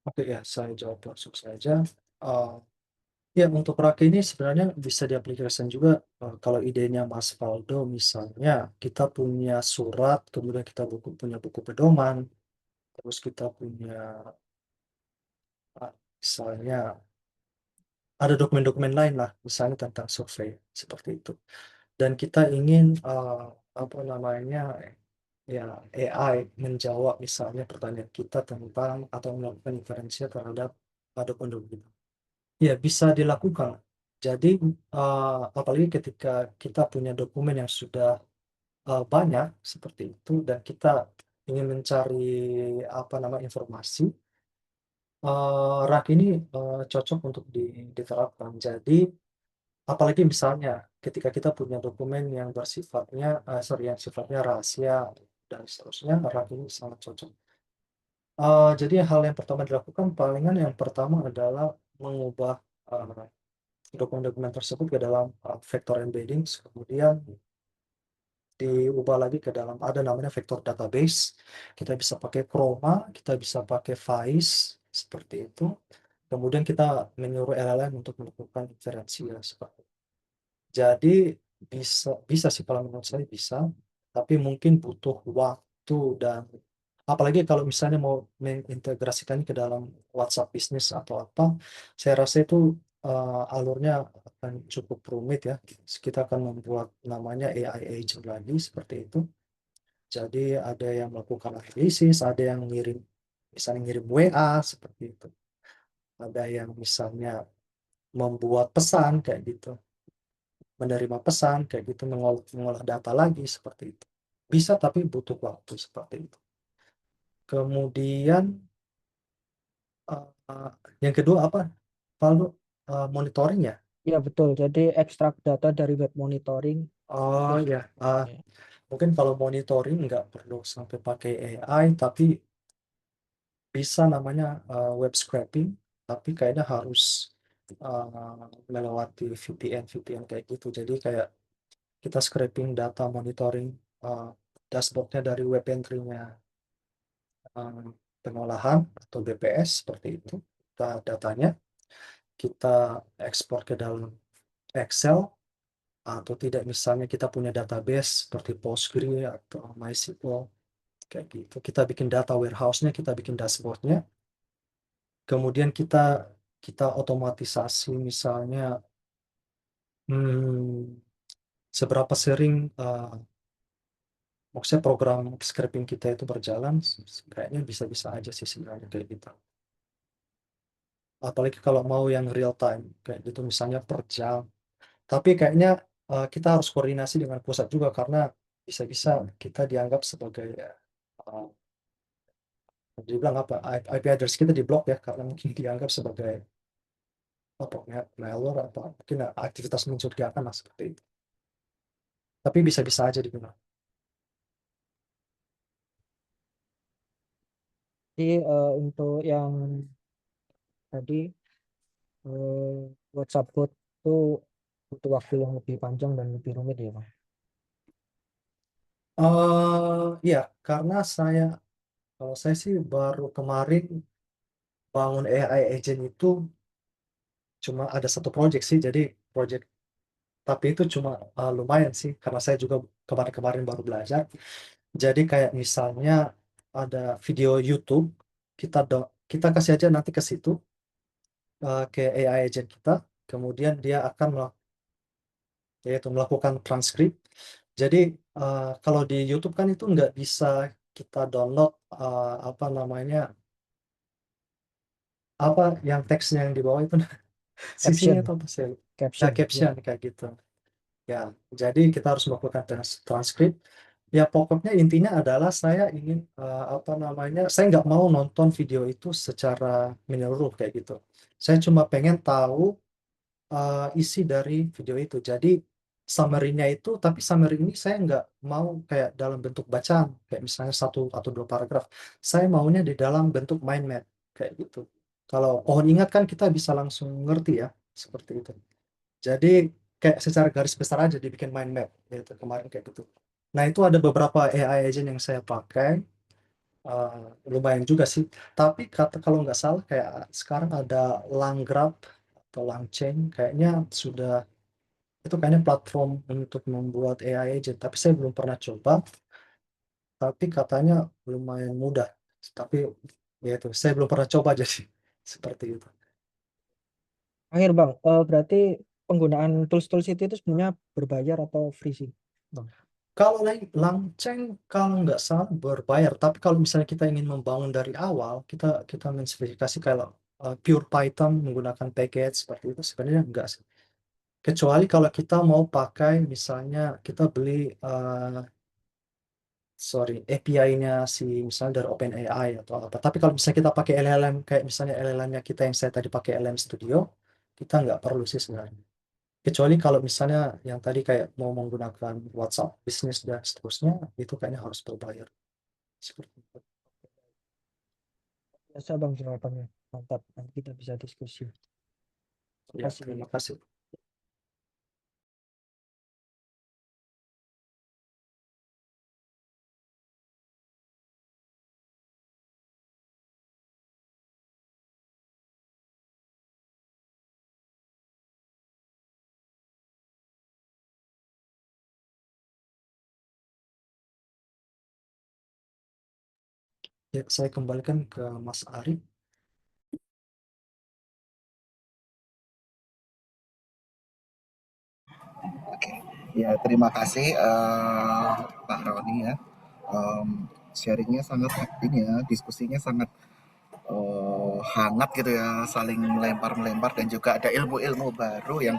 Oke ya, saya jawab langsung saja. Eh, Ya, untuk rak ini sebenarnya bisa diaplikasikan juga kalau idenya Mas Faldo misalnya kita punya surat, kemudian kita punya buku pedoman, terus kita punya misalnya ada dokumen-dokumen lain lah, misalnya tentang survei seperti itu. Dan kita ingin apa namanya ya AI menjawab misalnya pertanyaan kita tentang atau melakukan inferensi terhadap dokumen-dokumen. Ya, bisa dilakukan. Jadi, apalagi ketika kita punya dokumen yang sudah, banyak seperti itu dan kita ingin mencari, apa nama, informasi, RAG ini, cocok untuk diterapkan. Jadi, apalagi misalnya ketika kita punya dokumen yang bersifatnya, yang sifatnya rahasia dan seterusnya, RAG ini sangat cocok. Jadi hal yang pertama dilakukan palingan yang pertama adalah mengubah, dokumen-dokumen tersebut ke dalam vektor embeddings, kemudian diubah lagi ke dalam ada namanya vektor database. Kita bisa pakai Chroma, kita bisa pakai Vice, seperti itu. Kemudian kita menyuruh LLM untuk melakukan inferensi ya, seperti itu. Jadi bisa bisa sih kalau menurut saya bisa, tapi mungkin butuh waktu dan apalagi kalau misalnya mau mengintegrasikan ke dalam WhatsApp bisnis atau apa, saya rasa itu alurnya akan cukup rumit ya. Kita akan membuat namanya AI agent lagi seperti itu. Jadi ada yang melakukan analisis, ada yang misalnya ngirim WA seperti itu. Ada yang misalnya membuat pesan kayak gitu, menerima pesan kayak gitu, mengolah data lagi seperti itu. Bisa tapi butuh waktu seperti itu. Kemudian Eee, yang kedua apa, Valdo? Monitoring ya? Ya betul, jadi ekstrak data dari web monitoring. Oh Terus ya, ya, mungkin kalau monitoring nggak perlu sampai pakai AI, tapi bisa namanya, web scraping, tapi kayaknya harus, melewati VPN kayak gitu. Jadi kayak kita scraping data monitoring, dashboard-nya dari web entry-nya, pengolahan atau BPS seperti itu, datanya kita ekspor ke dalam Excel atau tidak misalnya kita punya database seperti Postgre atau MySQL kayak gitu. Kita bikin data warehouse-nya, kita bikin dashboard-nya, kemudian kita kita otomatisasi misalnya hmm, seberapa sering maksudnya program scraping kita itu berjalan, kayaknya bisa-bisa aja sih sebenarnya kayak gitu. Apalagi kalau mau yang real time kayak gitu misalnya per jam. Tapi kayaknya kita harus koordinasi dengan pusat juga karena bisa-bisa kita dianggap sebagai dibilang apa IP address kita diblok ya karena mungkin dianggap sebagai apa malware atau mungkin aktivitas mencurigakan lah seperti itu. Tapi bisa-bisa aja dibilang. jadi untuk yang tadi WhatsApp bot itu butuh waktu yang lebih panjang dan lebih rumit ya Bang. Ya karena kalau saya sih baru kemarin bangun AI agent itu cuma ada satu project sih, jadi project tapi itu cuma lumayan sih karena saya juga kemarin-kemarin baru belajar. Jadi kayak misalnya ada video YouTube, kita kasih aja nanti ke situ, ke AI agent kita, kemudian dia akan yaitu melakukan transkrip. Jadi kalau di YouTube kan itu nggak bisa kita download apa namanya, apa yang teksnya yang di bawah itu sisinya Caption, itu apa sih? Ya, caption. Ya. caption kayak gitu. Ya, jadi kita harus melakukan transkrip. Ya, pokoknya intinya adalah saya ingin apa namanya, saya nggak mau nonton video itu secara menyeluruh kayak gitu. Saya cuma pengen tahu isi dari video itu. Jadi summary-nya itu, tapi summary ini saya nggak mau kayak dalam bentuk bacaan, kayak misalnya 1 atau 2 paragraf. Saya maunya di dalam bentuk mind map kayak gitu. Kalau pohon ingat kan kita bisa langsung ngerti ya, seperti itu. Jadi kayak secara garis besar aja dibikin mind map, gitu kemarin kayak gitu. Nah, itu ada beberapa AI agent yang saya pakai, lumayan juga sih. Tapi kalau nggak salah kayak sekarang ada LangGraph atau LangChain, kayaknya itu kayaknya platform untuk membuat AI agent. Tapi saya belum pernah coba. Tapi katanya lumayan mudah. Tapi ya itu saya belum pernah coba jadi seperti itu. Akhir Bang, berarti penggunaan tools-tools itu sebenarnya berbayar atau free sih, Bang? Kalau LangChain kalau nggak salah berbayar, tapi kalau misalnya kita ingin membangun dari awal, kita menspesifikasi kalau pure Python menggunakan package seperti itu sebenarnya enggak sih. Kecuali kalau kita mau pakai misalnya kita beli API-nya misalnya dari OpenAI atau apa. Tapi kalau misalnya kita pakai LLM kayak misalnya LLM-nya kita yang saya tadi pakai LLM Studio, kita nggak perlu sih sebenarnya. Kecuali kalau misalnya yang tadi kayak mau menggunakan WhatsApp bisnis dan seterusnya, itu kayaknya harus berbayar. Seperti itu. Biasa Bang jawabannya. Mantap, nanti kita bisa diskusi. Terima Ya, kasih. terima kasih. Ya, saya kembalikan ke Mas Ari. Oke, ya terima kasih Pak Roni ya. Sharingnya sangat ini ya, diskusinya sangat hangat gitu ya, saling melempar-melempar dan juga ada ilmu-ilmu baru yang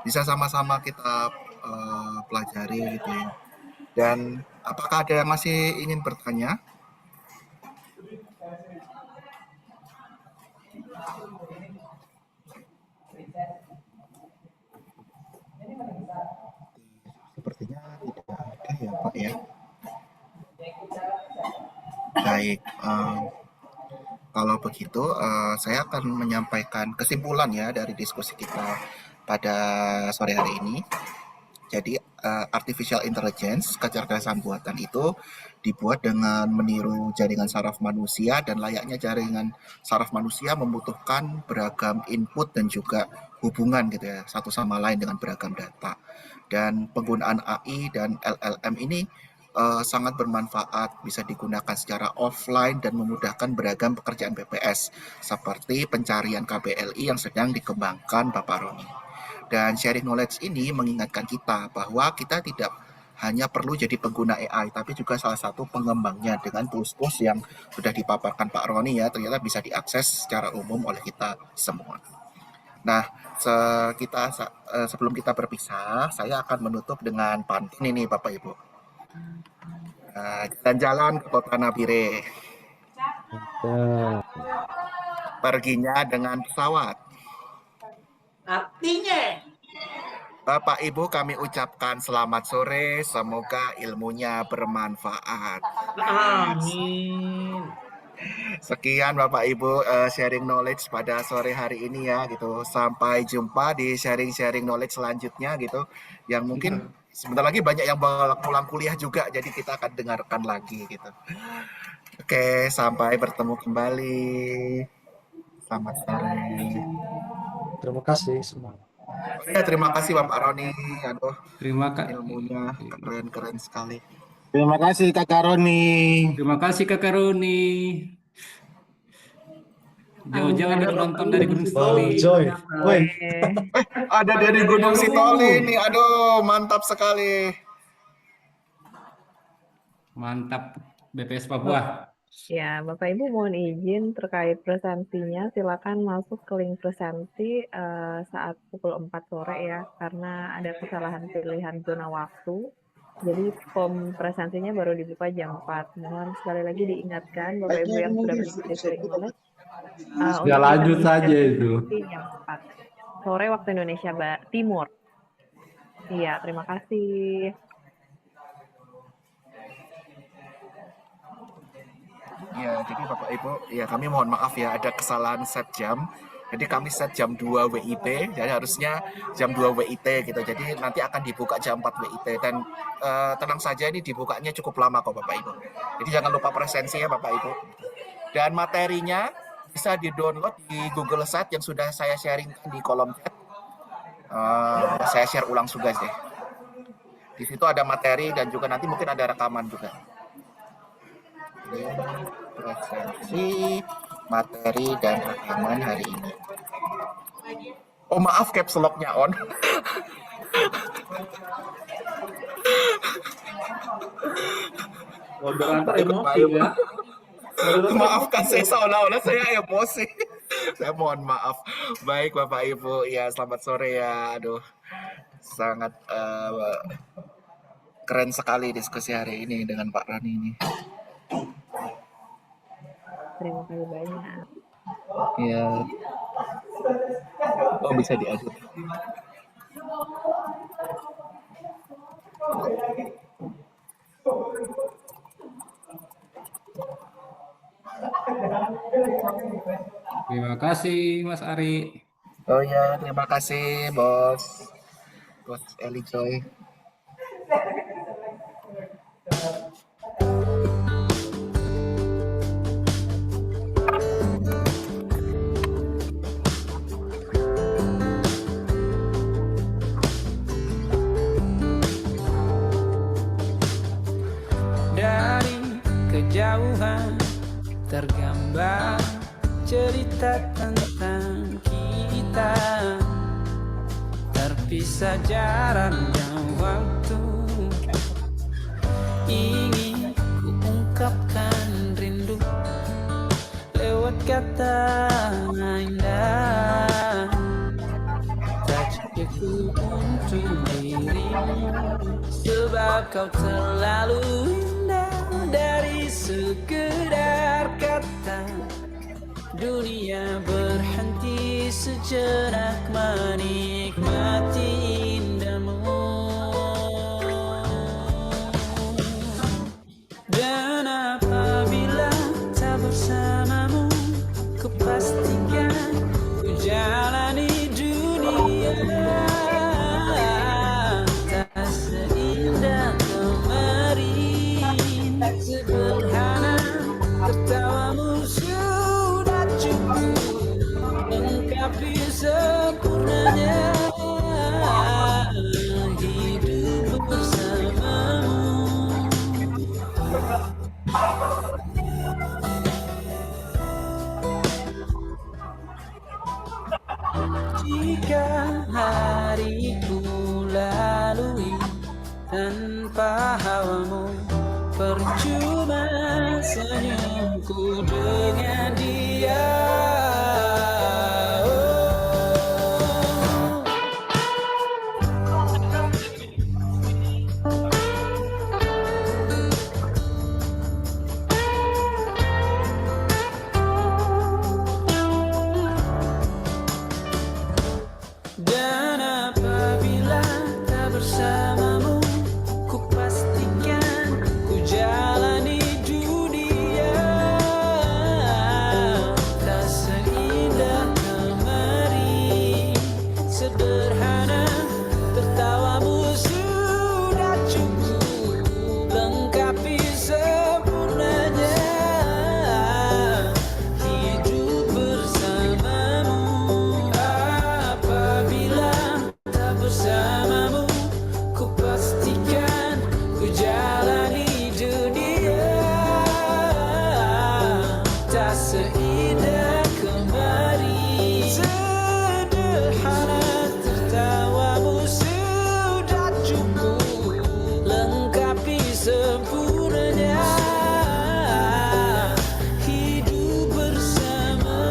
bisa sama-sama kita pelajari gitu ya. Dan apakah ada yang masih ingin bertanya? Sepertinya tidak ada ya Pak ya. Baik, kalau begitu saya akan menyampaikan kesimpulan ya dari diskusi kita pada sore hari ini. Jadi artificial intelligence, kecerdasan buatan itu dibuat dengan meniru jaringan saraf manusia dan layaknya jaringan saraf manusia membutuhkan beragam input dan juga hubungan gitu ya satu sama lain dengan beragam data. Dan penggunaan AI dan LLM ini sangat bermanfaat, bisa digunakan secara offline dan memudahkan beragam pekerjaan BPS seperti pencarian KBLI yang sedang dikembangkan Bapak Roni. Dan sharing knowledge ini mengingatkan kita bahwa kita tidak hanya perlu jadi pengguna AI, tapi juga salah satu pengembangnya dengan tools-tools yang sudah dipaparkan Pak Roni ya, ternyata bisa diakses secara umum oleh kita semua. Nah, sebelum kita berpisah, saya akan menutup dengan pantun ini Bapak Ibu. Jalan-jalan ke kota Nabire, perginya dengan pesawat. Artinya, Bapak Ibu kami ucapkan selamat sore, semoga ilmunya bermanfaat. amin. Sekian Bapak Ibu sharing knowledge pada sore hari ini ya gitu. Sampai jumpa di sharing-sharing knowledge selanjutnya gitu. Yang mungkin sebentar lagi banyak yang bakal pulang kuliah juga, jadi kita akan dengarkan lagi gitu. Oke, sampai bertemu kembali. Selamat sore. Terima kasih semua. Ya, terima kasih Bapak Roni. Aduh, Terima kasih. ilmunya keren-keren sekali. Terima kasih Kakak Roni. Terima kasih Kakak Roni. Jauh-jauh dari nonton dari Gunung Oh, Sitoli. Joy. Woi, Ada dari Gunung Sitoli nih. Aduh, mantap sekali. Mantap BPS Papua. Ya, Bapak Ibu mohon izin terkait presentasinya, silakan masuk ke link presentasi saat pukul 4 sore ya, karena ada kesalahan pilihan zona waktu. Jadi form presentasinya baru dibuka jam 4. Mohon sekali lagi diingatkan Bapak Ibu yang sudah mengikuti sharing knowledge Ya untuk bisa lanjut mengisi saja itu. presentasi jam 4 sore waktu Indonesia Timur. Iya, terima kasih. Ya, jadi Bapak Ibu, ya kami mohon maaf ya ada kesalahan set jam. Jadi kami set jam 2 WIB, jadi harusnya jam 2 WIT gitu. Jadi nanti akan dibuka jam 4 WIT dan tenang saja ini dibukanya cukup lama kok Bapak Ibu. Jadi jangan lupa presensi ya Bapak Ibu. Dan materinya bisa di-download di Google Site yang sudah saya sharing di kolom chat. Saya share ulang juga deh. Di situ ada materi dan juga nanti mungkin ada rekaman juga. Presensi, materi, dan rekaman hari ini. Oh maaf, caps lock-nya on. Moderator emosi ya. Maafkan saya seolah-olah saya emosi. Saya mohon maaf. Baik Bapak Ibu, ya selamat sore ya. Aduh, sangat keren sekali diskusi hari ini dengan Pak Rani ini. Terima kasih banyak. Ya. Oh bisa diaduk. Terima kasih Mas Ari. Oh ya, terima kasih Bos Eli Joy. Dari kejauhan tergambar cerita tentang kita, terpisah jarak dan waktu. Ingin ku ungkapkan rindu lewat kata indah, tak cukup untuk dirimu, sebab kau terlalu indah. Dari sekedar kata, dunia berhenti sejenak menikmati indahmu. Dan apabila tak bersamamu, kupastikan ku jalani dunia tak seindah kemarin. Sederhana tertawamu sudah cukup lengkapi sempurnanya hidup bersamamu. Jika hariku lalui tanpa hawamu, percuma senyumku dengan dia. Dan apabila tak bersamamu, ku pastikan ku jalani dunia tak seindah kemarin. Sederhana tertawamu sudah cukup lengkapi sempurnanya hidup bersamamu.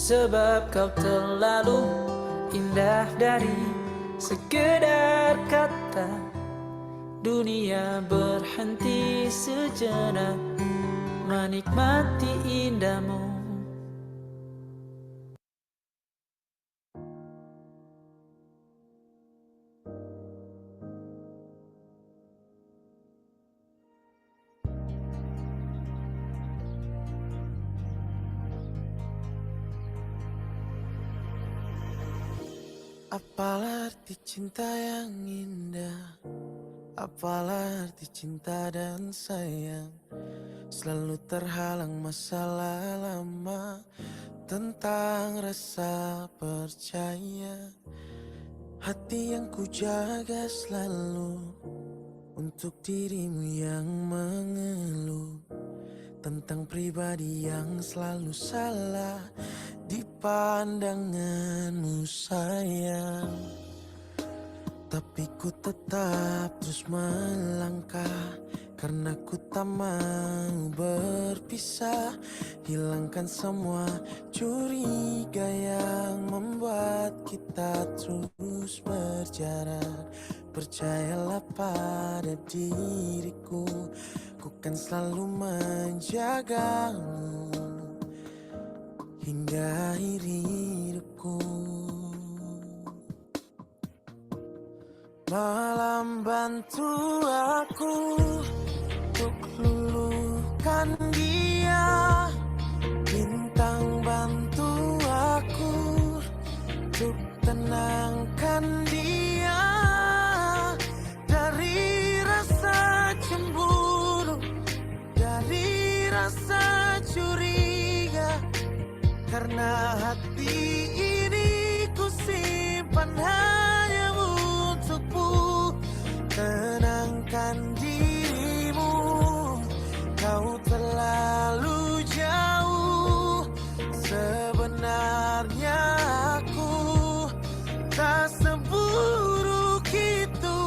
Sebab kau terlalu indah dari sekedar kata. Dunia berhenti sejenak menikmati indahmu. Apalah arti cinta yang indah, apalah arti cinta dan sayang. Selalu terhalang masalah lama tentang rasa percaya. Hati yang ku jaga selalu untuk dirimu yang mengeluh tentang pribadi yang selalu salah di pandanganmu sayang. Tapi ku tetap terus melangkah karena ku tak mau berpisah. Hilangkan semua curiga yang membuat kita terus berjarak. Percayalah pada diriku, ku kan selalu menjagamu hingga akhir hidupku. Malam bantu aku untuk luluhkan dia, bintang bantu aku untuk tenangkan dia dari rasa cemburu, dari rasa curiga. Karena hati ini ku simpan hanya untukmu. Tenangkan dirimu, kau terlalu jauh. Sebenarnya aku tak seburuk itu.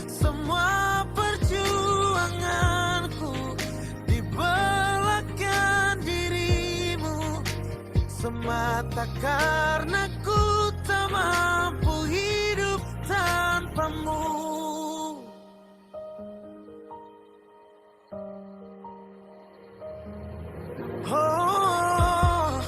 Semua perjuanganku di belakang dirimu semata karena ku tak mampu hidup tanpamu. Oh,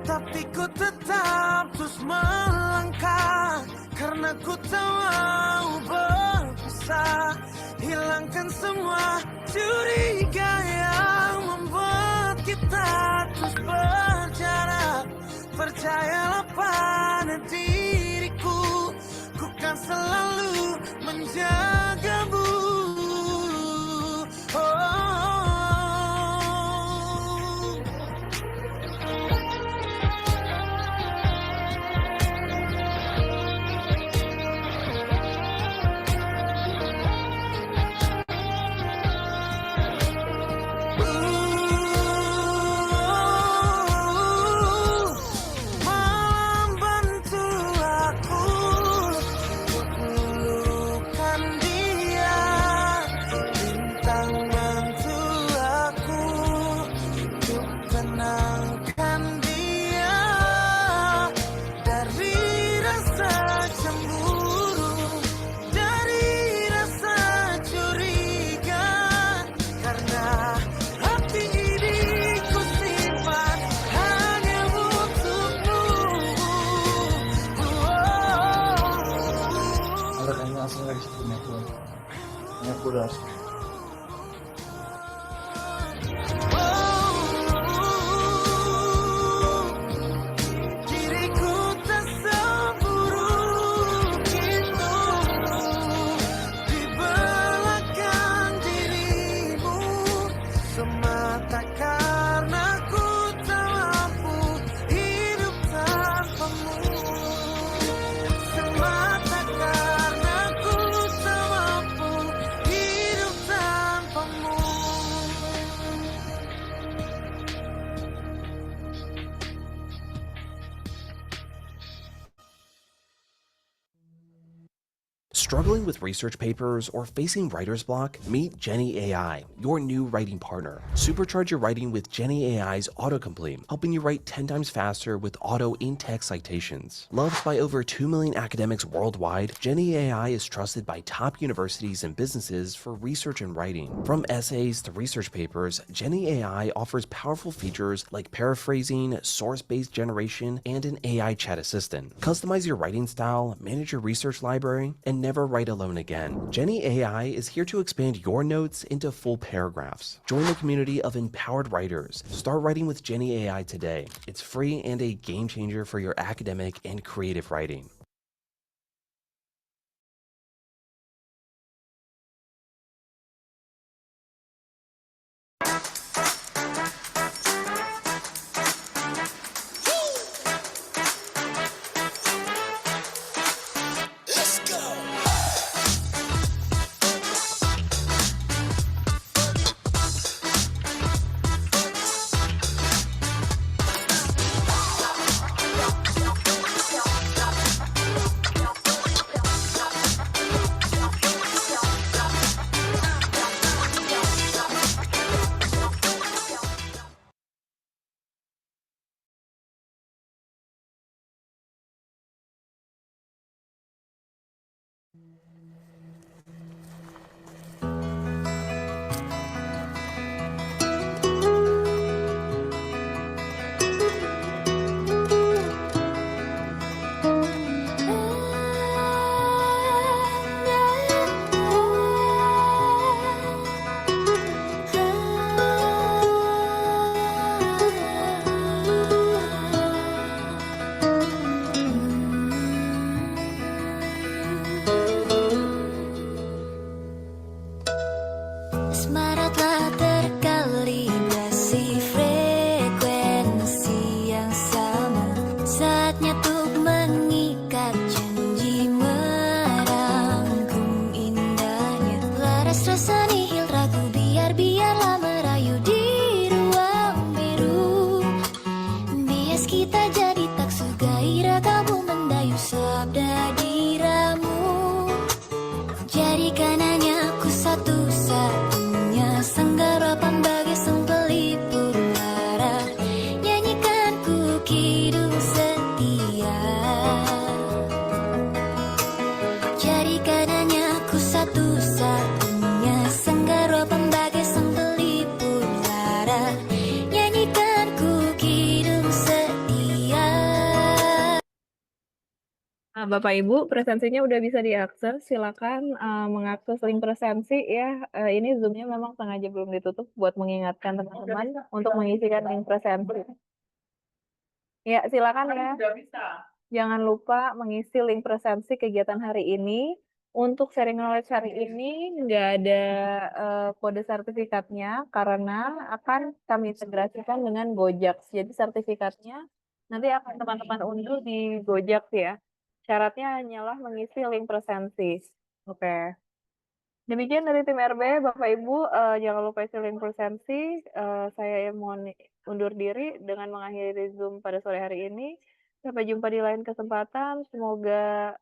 tapi ku tetap terus melangkah karena ku tak mau berpisah. Hilangkan semua curiga yang membuat kita terus berjarak. Percayalah pada diriku, ku kan selalu menjagamu. Diriku tak seburuk itu. Di belakang dirimu semata karena Struggling with research papers or facing writer's block? Meet Jenny AI, your new writing partner. Supercharge your writing with Jenny AI's autocomplete, helping you write 10 times faster with auto in-text citations. Loved by over 2 million academics worldwide, Jenny AI is trusted by top universities and businesses for research and writing. From essays to research papers, Jenny AI offers powerful features like paraphrasing, source-based generation, and an AI chat assistant. Customize your writing style, manage your research library, and never write alone again. Jenny AI is here to expand your notes into full paragraphs. Join the community of empowered writers. Start writing with Jenny AI today. It's free and a game changer for your academic and creative writing. Asmara telah terkalibrasi frekuensi yang sama. Saatnya untuk mengikat janji, merangkum indahnya. Laras rasa nihil ragu, biarlah merayu di ruang biru. Bias kita jadi taksu, gairah kamu mendayu sabda diramu. Jadikan hanya aku satu-satunya senggarapan bagi sang pelipur lara. Nyanyikan ku kidung setia. Jadikan hanya aku satu-satunya senggarapan bagi sang pelipur lara. Nyanyikan ku kidung setia. Bapak Ibu, presensinya udah bisa diakses. Silakan mengakses link presensi ya. Ini Zoom-nya memang sengaja belum ditutup buat mengingatkan teman-teman untuk mengisikan link presensi. Ya, silakan ya. Jangan lupa mengisi link presensi kegiatan hari ini. Untuk sharing knowledge hari ini nggak ada kode sertifikatnya karena akan kami integrasikan dengan Gojek. Jadi sertifikatnya nanti akan teman-teman unduh di Gojek ya. Syaratnya hanyalah mengisi link presensi. Oke. Demikian dari tim RB, Bapak Ibu, jangan lupa isi link presensi. Saya mohon undur diri dengan mengakhiri Zoom pada sore hari ini. Sampai jumpa di lain kesempatan. Semoga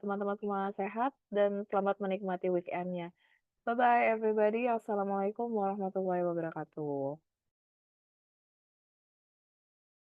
teman-teman semua sehat dan selamat menikmati weekend-nya. Bye-bye everybody. Assalamualaikum warahmatullahi wabarakatuh.